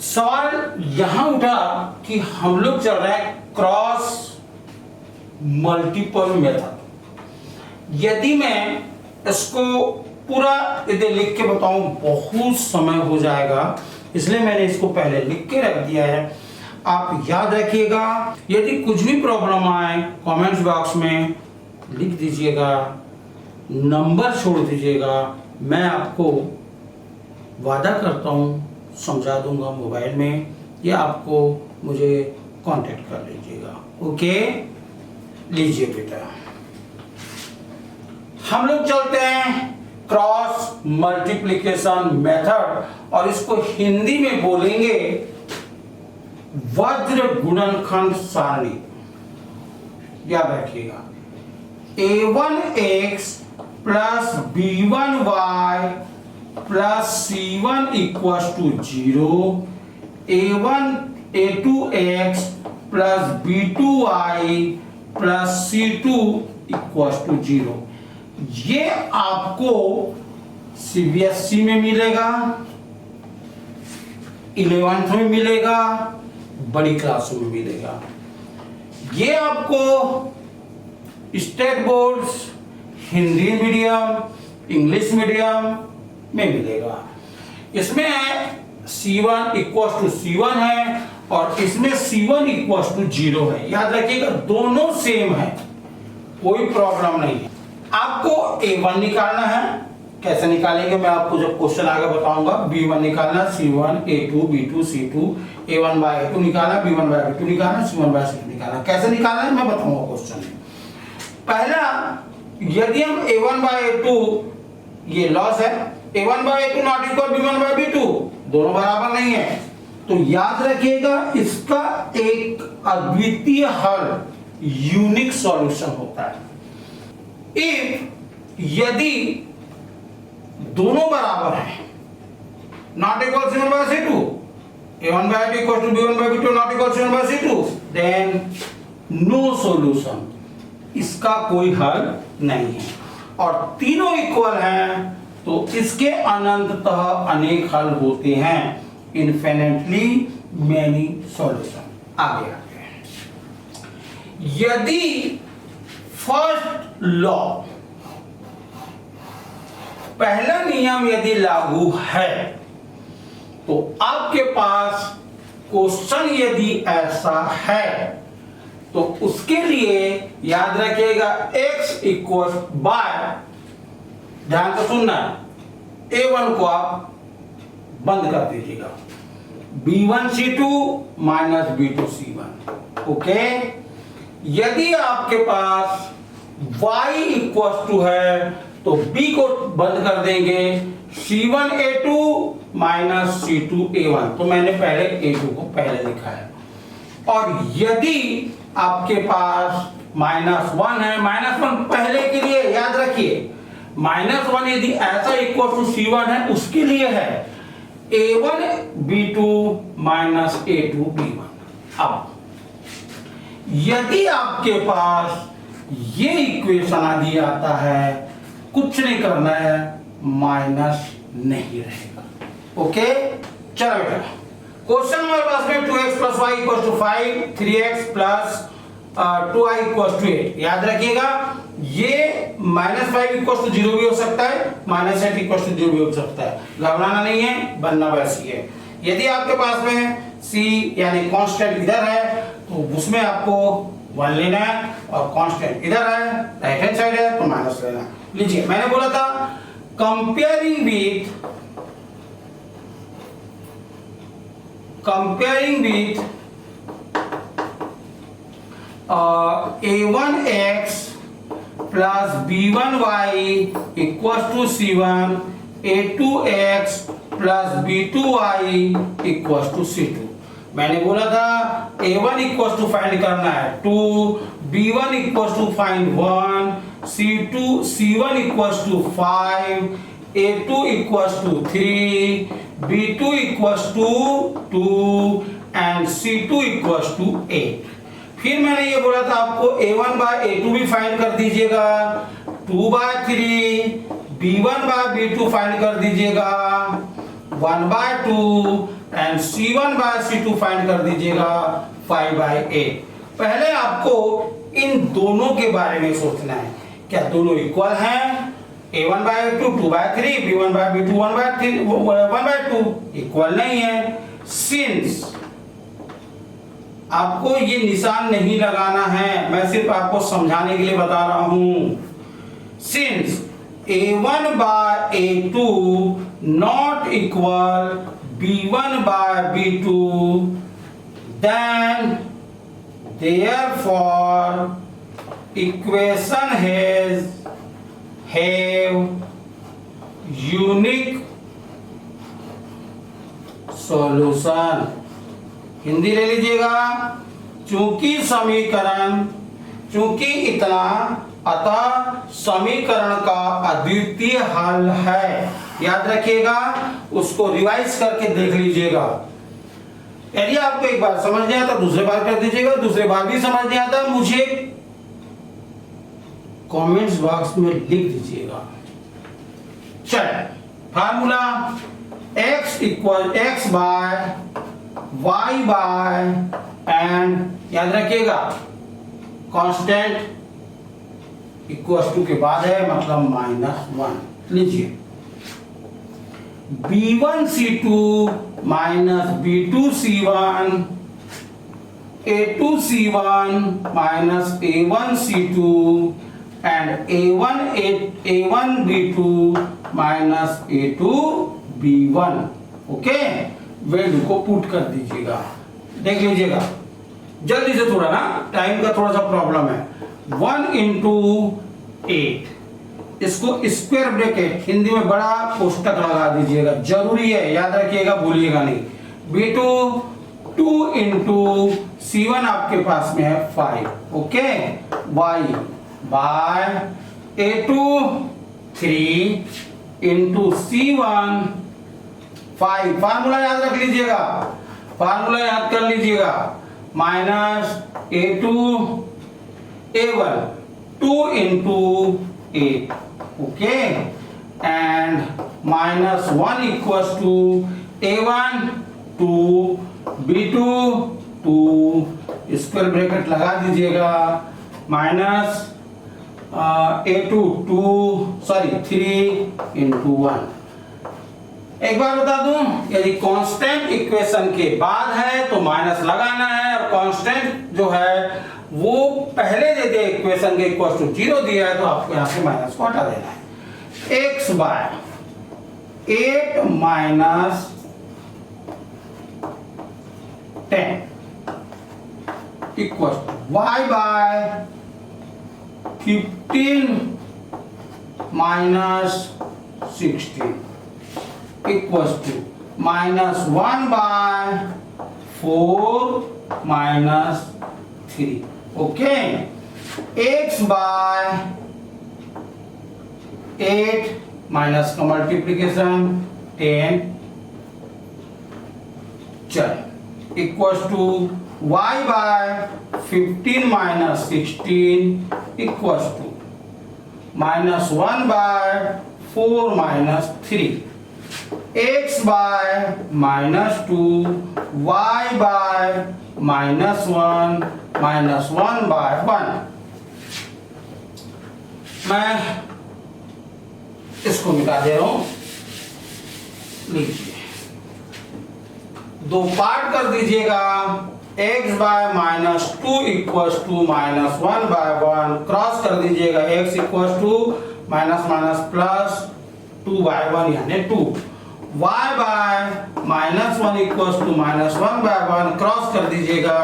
सवाल यहां उठा कि हम लोग चल रहे हैं क्रॉस मल्टीपल मेथड। यदि मैं इसको पूरा यदि लिख के बताऊं बहुत समय हो जाएगा, इसलिए मैंने इसको पहले लिख के रख दिया है। आप याद रखिएगा, यदि कुछ भी प्रॉब्लम आए कमेंट्स बॉक्स में लिख दीजिएगा, नंबर छोड़ दीजिएगा, मैं आपको वादा करता हूं समझा दूंगा मोबाइल में, या आपको मुझे कांटेक्ट कर लीजिएगा। ओके, लीजिए बेटा, हम लोग चलते हैं क्रॉस मल्टीप्लिकेशन मेथड और इसको हिंदी में बोलेंगे वज्र गुणनखंड सारणी। याद रखिएगा, a1x plus b1y plus c1 equals to 0, a2x plus b2y plus c2 equals to 0। ये आपको CBSE में मिलेगा, 11th में मिलेगा, बड़ी क्लासों में मिलेगा। ये आपको state boards, Hindi medium, English medium में मिलेगा। इसमें C1 इक्वल्स टू C1 है और इसमें C1 इक्वल्स टू 0 है। याद रखिएगा, दोनों सेम है, कोई प्रॉब्लम नहीं है। आपको A1 निकालना है, कैसे निकालेंगे मैं आपको जब क्वेश्चन आगे बताऊंगा। B1 निकालना, C1, A2, B2, C2, A1 by A2 निकालना, B1 बाय B2 निकालना, C1 बाय C2 निकालना। कैसे निकालना है मैं बताऊंगा क्वेश्चन में। पहला, यदि हम A1 बाय A2, ये लॉस है, A1 by A2 not equal B1 by B2, दोनों बराबर नहीं है, तो याद रखिएगा इसका एक अद्वितीय हल, यूनिक सॉल्यूशन होता है। यदि दोनों बराबर हैं, not equal C1 by C2, A1 by A2 equal to B1 by B2 not equal C1 by C2, then no solution, इसका कोई हल नहीं है। और तीनों इक्वल हैं तो इसके अनंततः अनेक हल होते हैं, इन्फिनिटली मेनी सॉल्यूशन। आगे यदि फर्स्ट लॉ, पहला नियम यदि लागू है तो आपके पास क्वेश्चन यदि ऐसा है तो उसके लिए याद रखिएगा x इक्वल बाय, ध्यान से सुनना, A1 को आप बंद कर दीजिएगा, B1 C2 minus B2 C1। Okay, यदि आपके पास y इक्वल टू है तो b को बंद कर देंगे, C1 A2 minus C2 A1, तो मैंने पहले A2 को पहले लिखा है। और यदि आपके पास -1 है, -1 पहले के लिए याद रखिए, -1 यदि ऐसा इक्वल टू C1 है उसके लिए है, A1 B2 minus A2 B1। अब यदि आपके पास ये इक्वेशन आदि आता है, कुछ नहीं करना है, माइनस नहीं रहेगा। ओके, चलो बेटा क्वेश्चन हमारे पास में 2x plus y equal to 5, 3x plus 2i equal to 8। याद रखिएगा ये -5 इक्वल टू 0 भी हो सकता है, -8 इक्वल टू 0 भी हो सकता है, घबराना नहीं है, बनना वैसी है। यदि आपके पास में c यानी कांस्टेंट इधर है तो उसमें आपको 1 लेना है, और कांस्टेंट इधर है, राइट हैंड साइड है तो माइनस लेना। लीजिए मैंने बोला था comparing with a1x plus b1y equals to c1, a2x plus b2y equals to c2। मैंने बोला था a1 इक्वल्स टू फाइंड करना है 2, b1 equals to find 1, c1 equals to 5, a2 equals to 3, b2 equals to 2 and c2 equals to 8। फिर मैंने ये बोला था आपको a1 बाय a2 भी फाइंड कर दीजिएगा, 2 by 3, b1 by b2 find कर दीजिएगा, 1 by 2 and c1 by c2 find कर दीजिएगा, 5 बाय 8। पहले आपको इन दोनों के बारे में सोचना है, क्या दोनों इक्वल हैं? a1 by a2 2 by 3, b1 by b2 1 by 3 1 by 2 equal नहीं है। सिंस आपको ये निशान नहीं लगाना है, मैं सिर्फ आपको समझाने के लिए बता रहा हूं। Since a1 by a2 not equal b1 by b2 then therefore equation have unique solution। Hindi ले लीजिएगा, चूंकि इतना अतः समीकरण का अद्वितीय हल है। याद रखिएगा, उसको रिवाइज करके देख लीजिएगा। यदि आपको एक बार समझ नहीं आता दूसरी बार कर दीजिएगा, दूसरी बार भी समझ नहीं आता मुझे कमेंट्स बॉक्स में लिख दीजिएगा। चलिए formula x equal x by y by and याद रखिएगा कांस्टेंट इक्वल टू के बाद है मतलब -1। लीजिए b1c2 minus b2c1 a2c1 minus a1c2 and a1b2 minus a2b1। Okay, value को पुट कर दीजिएगा, देख लीजिएगा जल्दी से, थोड़ा ना टाइम का थोड़ा सा प्रॉब्लम है। 1 into 8 इसको स्क्वायर ब्रैकेट हिंदी में बड़ा कोष्टक लगा दीजिएगा, जरूरी है, याद रखिएगा, भूलिएगा नहीं। b2 2 into c1 आपके पास में है 5। Okay, y by a2 3 into c1 5। Formula याद रख लीजिएगा, फार्मूला याद कर लीजिएगा, minus a2 a1 2 into 8। Okay, and -1 equals to a1 2 b2 2 square bracket लगा दीजिएगा, माइनस a2 3 into 1। एक बार बता दूं, यदि कांस्टेंट इक्वेशन के बाद है तो माइनस लगाना है, और कांस्टेंट जो है वो पहले दे दिया इक्वेशन के इक्वल टू 0 दिया है तो आपको यहां से माइनस को हटा देना है। x by 8 minus 10 equal y by 15 minus 16 equals to -1 by 4 minus 3। Okay, x by 8 minus का मल्टीप्लीकेशन 10 चल equals to y by 15 minus 16 equals to -1 by 4 minus 3 x by -2 y by -1 -1 by 1। मैं इसको मिटा दे रहा हूं, लीजिए दो पार्ट कर दीजिएगा। x by -2 equals to -1 by 1 cross कर दीजिएगा। x equals to minus minus plus 2 by 1 यानी 2। y by -1 equals to -1 by 1 cross कर दीजिएगा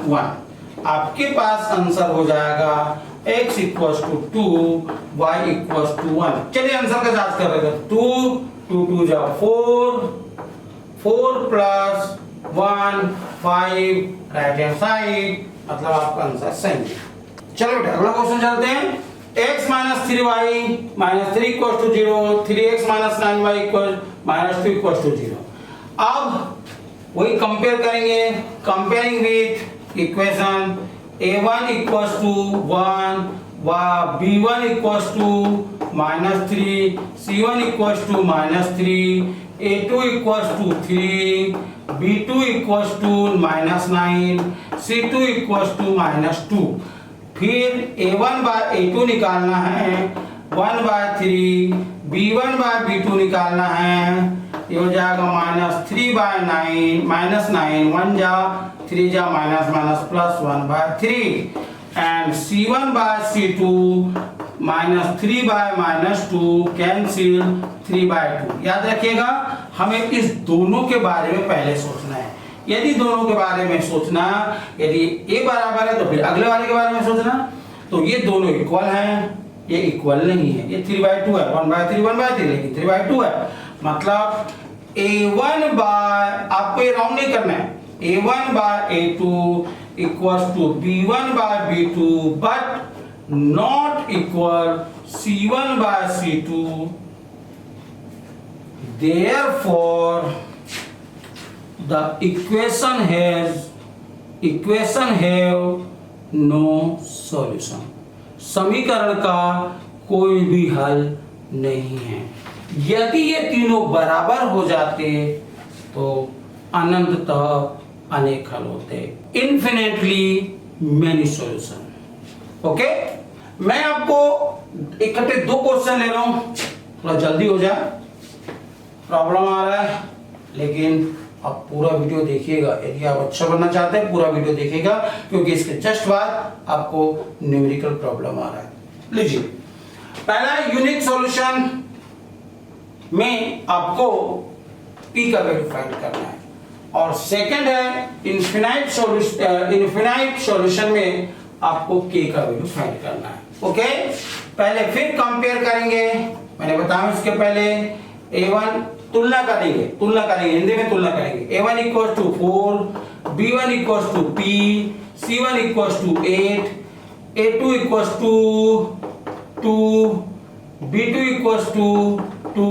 1। आपके पास आंसर हो जाएगा x equals to 2 y equals to 1। चलिए आंसर का जांच कर रहे हैं। 2 2 जा 4 4 प्लस 1 5 राइट हैंड साइड, मतलब आपका आंसर सही है। चलो बेटा अगला क्वेश्चन चलते हैं। x minus 3y minus 3 equals to 0, 3x minus 9y equal minus 2 equals to 0। अब वही कंपेयर करेंगे, comparing with equation a1 equals to 1 b1 equals to -3 c1 equals to -3 a2 equals to 3 b2 equals to -9 c2 equals to -2। फिर a1 by a2 निकालना है, 1 by 3 b1 by b2 निकालना है, ये हो जाएगा -3 बाय 9 -9 1 जा 3 जा minus minus plus 1 by 3 and c1 by c2 -3 by -2 cancel 3 by 2। याद रखिएगा हमें इस दोनों के बारे में पहले सोचना है। यदि दोनों के बारे में सोचना, यदि a बराबर है तो फिर अगले वाले के बारे में सोचना। तो ये दोनों इक्वल हैं, ये इक्वल नहीं है, ये 3 बाय 2 है, 1 बाय 3 1 बाय 3, लेकिन 3 बाय 2 है। मतलब a1 बाय, आपको ये राउंड नहीं करना है, a1 by a2 equals to b1 by b2 but not equal c1 by c2। Therefore the equation have no solution। समीकरण का कोई भी हल नहीं है। यदि ये तीनों बराबर हो जाते तो अनंततः अनेक हल होते, इन्फिनेटली मेनी सॉल्यूशन। ओके, मैं आपको इकट्ठे दो क्वेश्चन ले रहा हूं, थोड़ा जल्दी हो जाए, प्रॉब्लम आ रहा है, लेकिन आप पूरा वीडियो देखिएगा। यदि आप अच्छा बनना चाहते हैं पूरा वीडियो देखिएगा, क्योंकि इसके जस्ट बाद आपको न्यूमेरिकल प्रॉब्लम आ रहा है। लीजिए, पहला यूनिक सॉल्यूशन में आपको p का वैल्यू फाइंड करना है, और सेकंड है इनफिनाइट सॉल्यूशन में आपको k का वैल्यू फाइंड करना है। ओके, पहले फिर कंपेयर करेंगे। मैंने बताया इसके पहले a1 तुलना करेंगे, हिंदी में तुलना करेंगे। a1 equals to 4, b1 equals to p, c1 equals to 8, a2 equals to 2, b2 equals to 2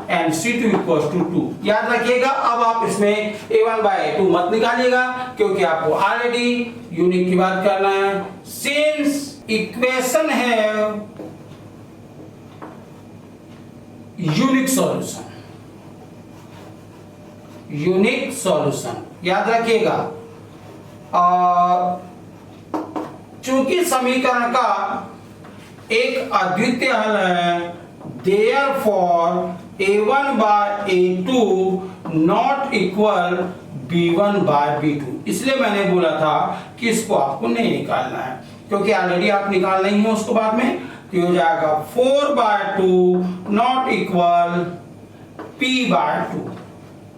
and c2 equals to 2। याद रखिएगा, अब आप इसमें a1 बाय a2 मत निकालिएगा, क्योंकि आपको ऑलरेडी यूनिक की बात करना है। सिंस इक्वेशन है यूनिक सॉल्यूशन, याद रखिएगा। चूंकि समीकरण का एक अद्वितीय हल है, therefore a1 by a2 not equal b1 by b2। इसलिए मैंने बोला था कि इसको आपको नहीं निकालना है, क्योंकि ऑलरेडी आप निकाल नहीं है उसको बाद में, तो हो जाएगा 4 by 2 not equal p by 2।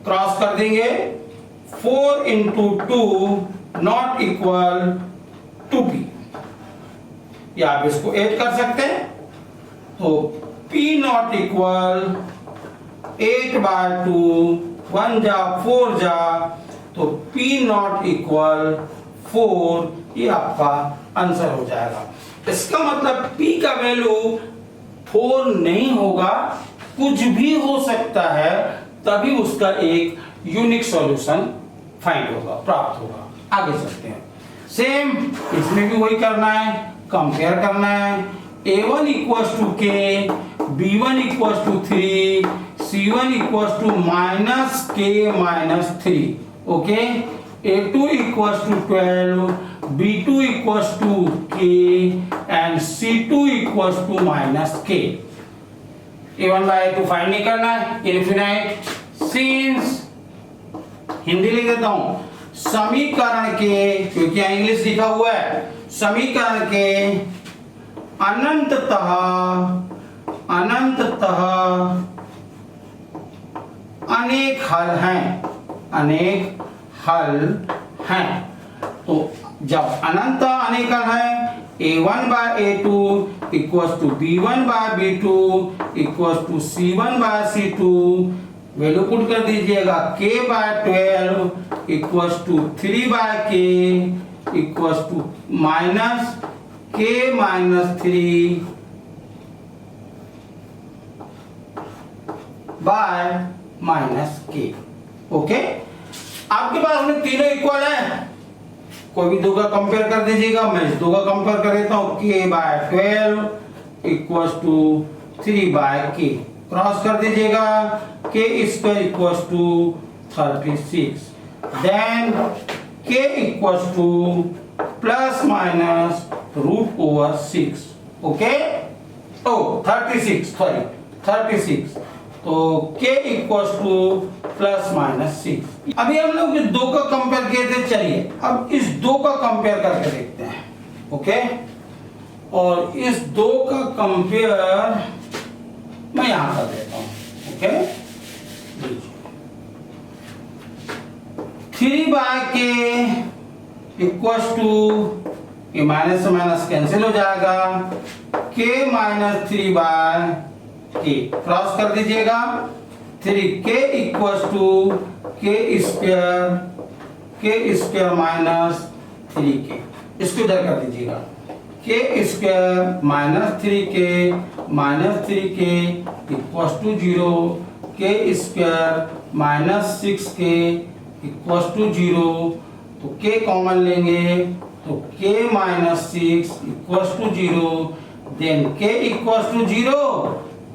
Cross कर देंगे, 4 इंटू 2 नॉट इक्वल 2p, या आप इसको ऐड कर सकते हैं। तो p नॉट इक्वल 8 बाय 2, 1 जा 4 जा, तो p नॉट इक्वल 4, ये आपका आंसर हो जाएगा। इसका मतलब p का वैल्यू 4 नहीं होगा, कुछ भी हो सकता है, तभी उसका एक यूनिक सॉल्यूशन फाइंड होगा, प्राप्त होगा। आगे चलते हैं। सेम इसमें भी वही करना है, कंपेयर करना है। a1 equals to k, b1 equals to 3, c1 equals to minus k minus 3, okay. a2 equals to 12, b2 equals to k and c2 equals to minus k। a1 by a2 find नहीं करना है, infinite. Since Hindi लिख देता हूं, समीकरण के, क्योंकि यहां इंग्लिश लिखा हुआ है, समीकरण के अनंततः अनेक हल हैं, अनेक हल हैं। तो जब अनंत अनेक हल हैं, a1 by a2 equals to b1 by b2 equals to c1 by c2, value put कर दीजिएगा। k by 12 equals to 3 by k equals to minus k minus 3 by minus k, okay. आपके पास में तीनों इक्वल है, कोई भी दो का कंपेयर कर दीजिएगा। मैं इस दो का कंपेयर कर देता हूं, k by 12 equals to 3 by k, cross कर दीजिएगा। k square equals to 36, then k equals to plus minus root over 6, okay. Oh 36, sorry 36, तो k equals to plus minus 6। अभी हम लोग इस दो का कंपेयर किए थे, चलिए अब इस दो का कंपेयर करके देखते हैं, ओके। और इस दो का कंपेयर मैं यहां कर देता हूं, okay. 3 by k equals to, ये माइनस से माइनस कैंसिल हो जाएगा, k minus 3 by k, cross कर दीजिएगा। 3k equals to k square minus 3k, इसको इधर कर दीजिएगा। k square minus 3k equals to 0, k square minus 6k equals to 0, तो k कॉमन लेंगे तो k minus 6 equals to 0, then k equals to 0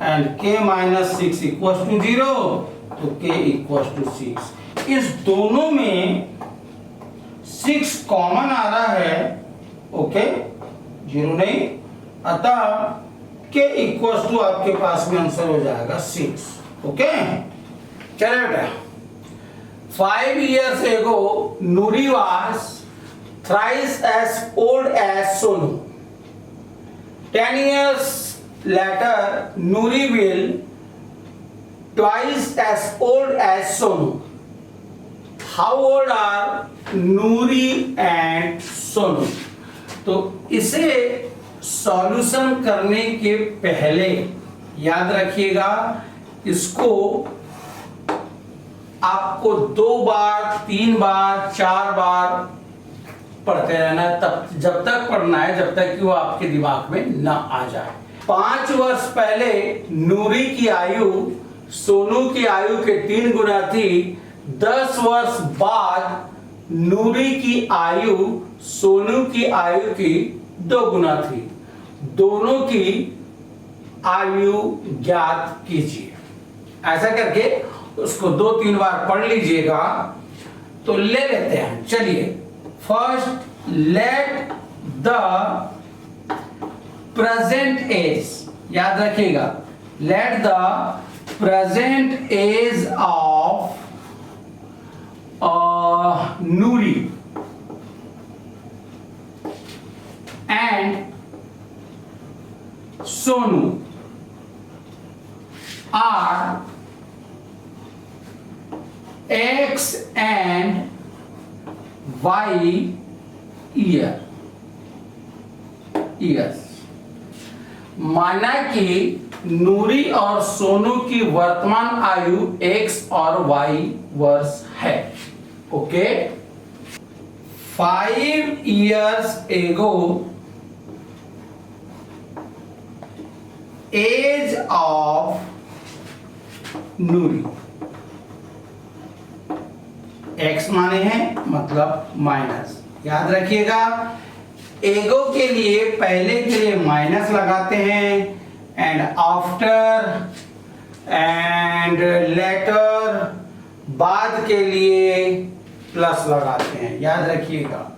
and k minus 6 equals to 0, तो k equals to 6। इस दोनों में 6 कॉमन आ रहा है, okay, 0 नहीं, अतः k इक्वल्स टू आपके पास में आंसर हो जाएगा 6, ओके। चलिए बेटा, 5 years ago Nuri was thrice as old as Sonu. 10 years later Nuri will twice as old as Sonu. How old are Nuri and Sonu? तो इसे सॉल्यूशन करने के पहले याद रखिएगा, इसको आपको 2 बार 3 बार 4 बार पढ़ते रहना है, तब जब तक पढ़ना है जब तक कि वो आपके दिमाग में ना आ जाए। 5 वर्ष पहले नूरी की आयु सोनू की आयु के 3 गुना थी। 10 वर्ष बाद नूरी की आयु सोनू की आयु की 2 गुना थी। दोनों की आयु ज्ञात कीजिए। ऐसा करके उसको 2-3 बार पढ़ लीजिएगा। तो ले लेते हैं, चलिए। First, let the present age, याद रखिएगा, let the present age of Noori and Sonu are X and Y years। माना कि नूरी और सोनू की वर्तमान आयु X और Y वर्ष है, okay. 5 years ago age of Noori x माने हैं मतलब माइनस। याद रखिएगा एगो के लिए पहले के लिए माइनस लगाते हैं एंड आफ्टर एंड लेटर बाद के लिए प्लस लगाते हैं। याद रखिएगा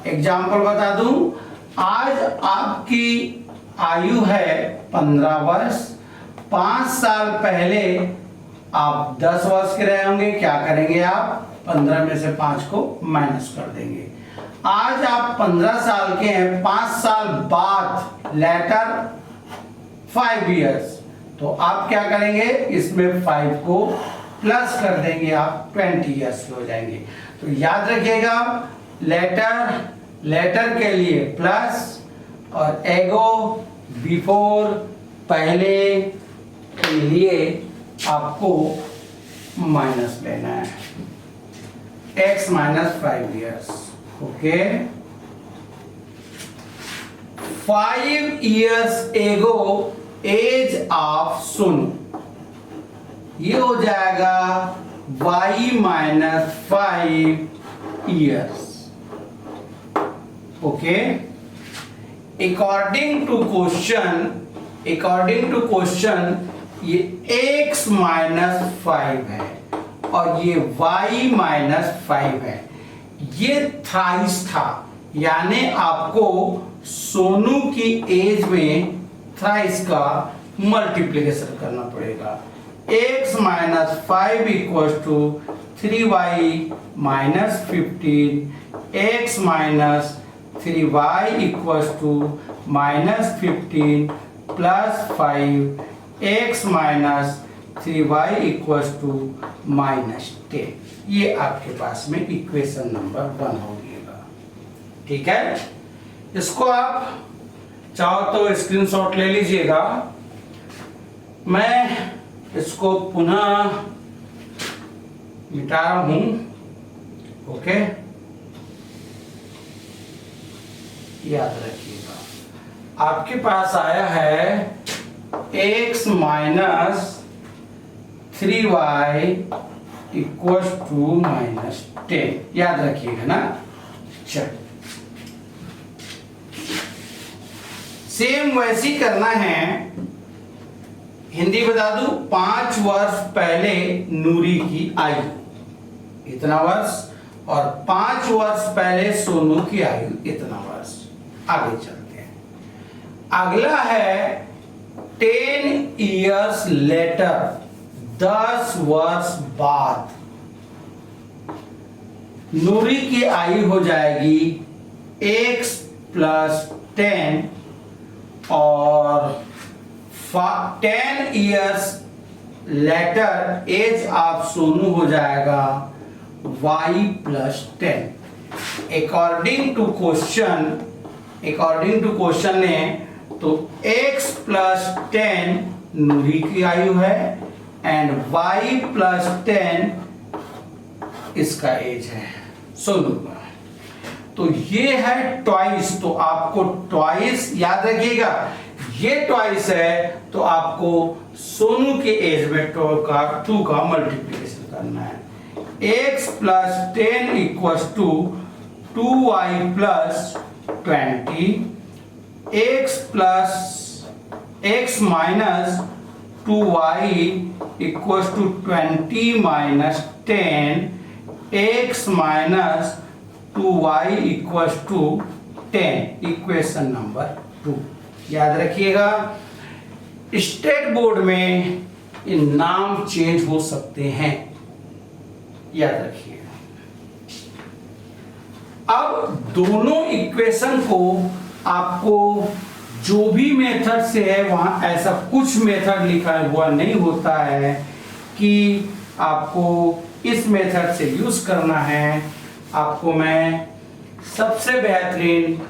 एग्जाम्पल बता दूं, आज आपकी आयु है 15 वर्ष, 5 साल पहले आप 10 वर्ष के रहे होंगे। क्या करेंगे आप 15 में से 5 को माइनस कर देंगे। आज आप 15 साल के हैं, 5 साल बाद लेटर 5 इयर्स, तो आप क्या करेंगे इसमें 5 को प्लस कर देंगे, आप 20 इयर्स हो जाएंगे। तो याद रखिएगा लेटर के लिए प्लस और एगो बिफोर पहले के लिए आपको माइनस लेना है, x minus 5 years. Okay 5 years ago age of Sonu, ये हो जाएगा y minus 5 years. Okay according to question ये x माइनस 5 है और ये y माइनस 5 है। ये थ्राइस था, यानी आपको सोनू की एज में थ्राइस का मल्टीप्लिकेशन करना पड़ेगा। x minus 5 equal to 3y minus 15, x minus 3y equal to minus 15 plus 5, x minus 3y equal to minus 10। ये आपके पास में इक्वेशन नंबर 1 हो गया। ठीक है, इसको आप चाहो तो स्क्रीनशॉट ले लीजिएगा। मैं इसको पुनः मिटा रहा हूं। ओके याद रखिएगा आपके पास आया है x minus 3y equal to minus 10। याद रखिएगा ना। चल सेम वैसी करना है। हिंदी बता दूं, 5 वर्ष पहले नूरी की आयु इतना वर्ष और 5 वर्ष पहले सोनू की आयु इतना वर्ष। आगे चलते हैं। अगला है 10 इयर्स लेटर, 10 वर्ष बाद नूरी की आयु हो जाएगी x प्लस 10 और 10 years later age of Sonu हो जाएगा y plus 10। According to question ने तो x प्लस 10 नूरी की आयु है एंड y प्लस 10 इसका एज है सोनू का। तो ये है ट्वाइस, तो आपको ट्वाइस याद रखिएगा, ये ट्वाइस है तो आपको सोनू के एज में 2 का मल्टीप्लिकेशन करना है। x plus 10 equal to 2y plus 20, x minus 2y equal to 20 minus 10, x minus 2y equal to 10। Equation number 2 याद रखिएगा। स्टेट बोर्ड में इन नाम चेंज हो सकते हैं, याद रखिएगा। अब दोनों इक्वेशन को आपको जो भी मेथड से है वहां ऐसा कुछ मेथड लिखा हुआ नहीं होता है कि आपको इस मेथड से यूज करना है। आपको मैं सबसे बेहतरीन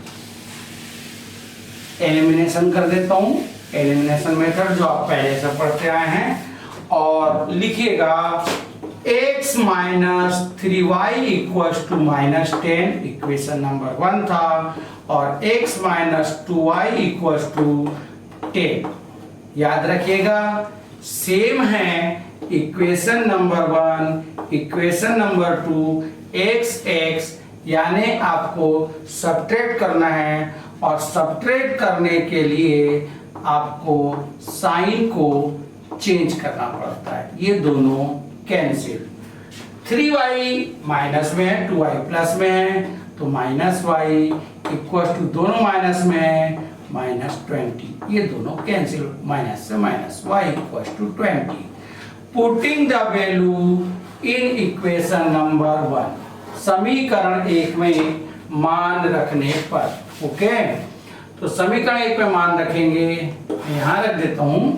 एलिमिनेशन कर देता हूं, एलिमिनेशन मेथड जो आप पहले से पढ़ते आए हैं, और लिखिएगा x minus 3y equal to minus 10, equation number 1 था, और x minus 2y equal to 10। याद रखिएगा सेम है equation number 1, equation number 2, x यानी आपको सब्ट्रैक्ट करना है और सब्ट्रैक्ट करने के लिए आपको साइन को चेंज करना पड़ता है। ये दोनों कैंसिल। 3y माइनस में है, 2y प्लस में है, तो माइनस वाई इक्वल टू दोनों माइनस में है -20। ये दोनों कैंसिल, माइनस से minus, y equal to 20। Putting the value in equation number 1, समीकरण 1 में मान रखने पर। ओके, तो समीकरण 1 में मान रखेंगे, यहां रख देता हूं,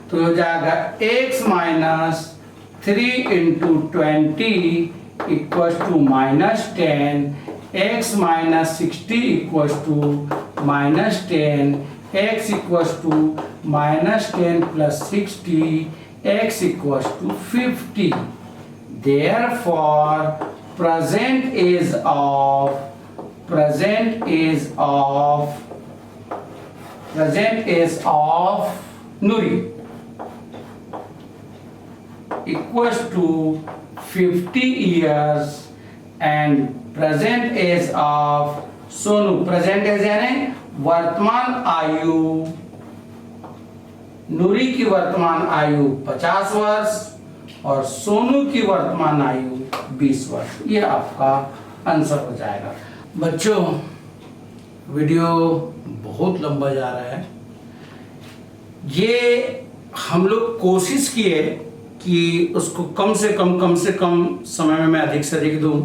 तो हो जाएगा x minus 3 into 20 equal to -10, x minus 60 equal to -10, x equal to -10 plus 60, x equal to 50। Therefore, present age of Nuri equals to 50 years and present age of Sonu, present age यानी वर्तमान आयु, नूरी की वर्तमान आयु 50 वर्ष और सोनू की वर्तमान आयु 20 वर्ष। ये आपका आंसर हो जाएगा। बच्चों, वीडियो बहुत लंबा जा रहा है। ये हम लोग कोशिश किए कि उसको कम से कम समय में मैं अधिक से अधिक दूं,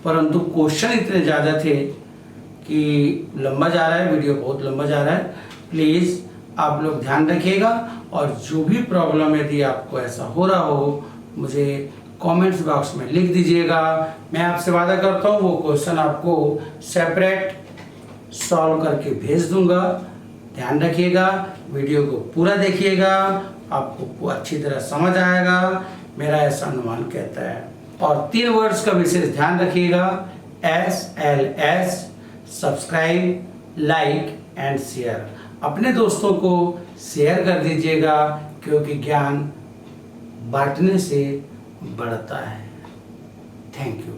परंतु क्वेश्चन इतने ज़्यादा थे कि लंबा जा रहा है, वीडियो बहुत लंबा जा रहा है। प्लीज़ आप लोग ध्यान रखिएगा और जो भी प्रॉब्लम यदि आपको ऐसा हो रहा हो मुझे कमेंट्स बॉक्स में लिख दीजिएगा। मैं आपसे वादा करता हूँ वो क्वेश्चन आपको सेपरेट सॉल्व करके भेज दूंगा। ध्यान रखिएगा, वीडियो को पूरा देखिएगा, आपको अच्छी तरह समझ आएगा, मेरा ऐसा अनुमान कहता है। और 3 वर्ड्स का विशेष ध्यान रखिएगा, SLS, subscribe, like and share. अपने दोस्तों को शेयर कर दीजिएगा क्योंकि ज्ञान बांटने से बढ़ता है। Thank you.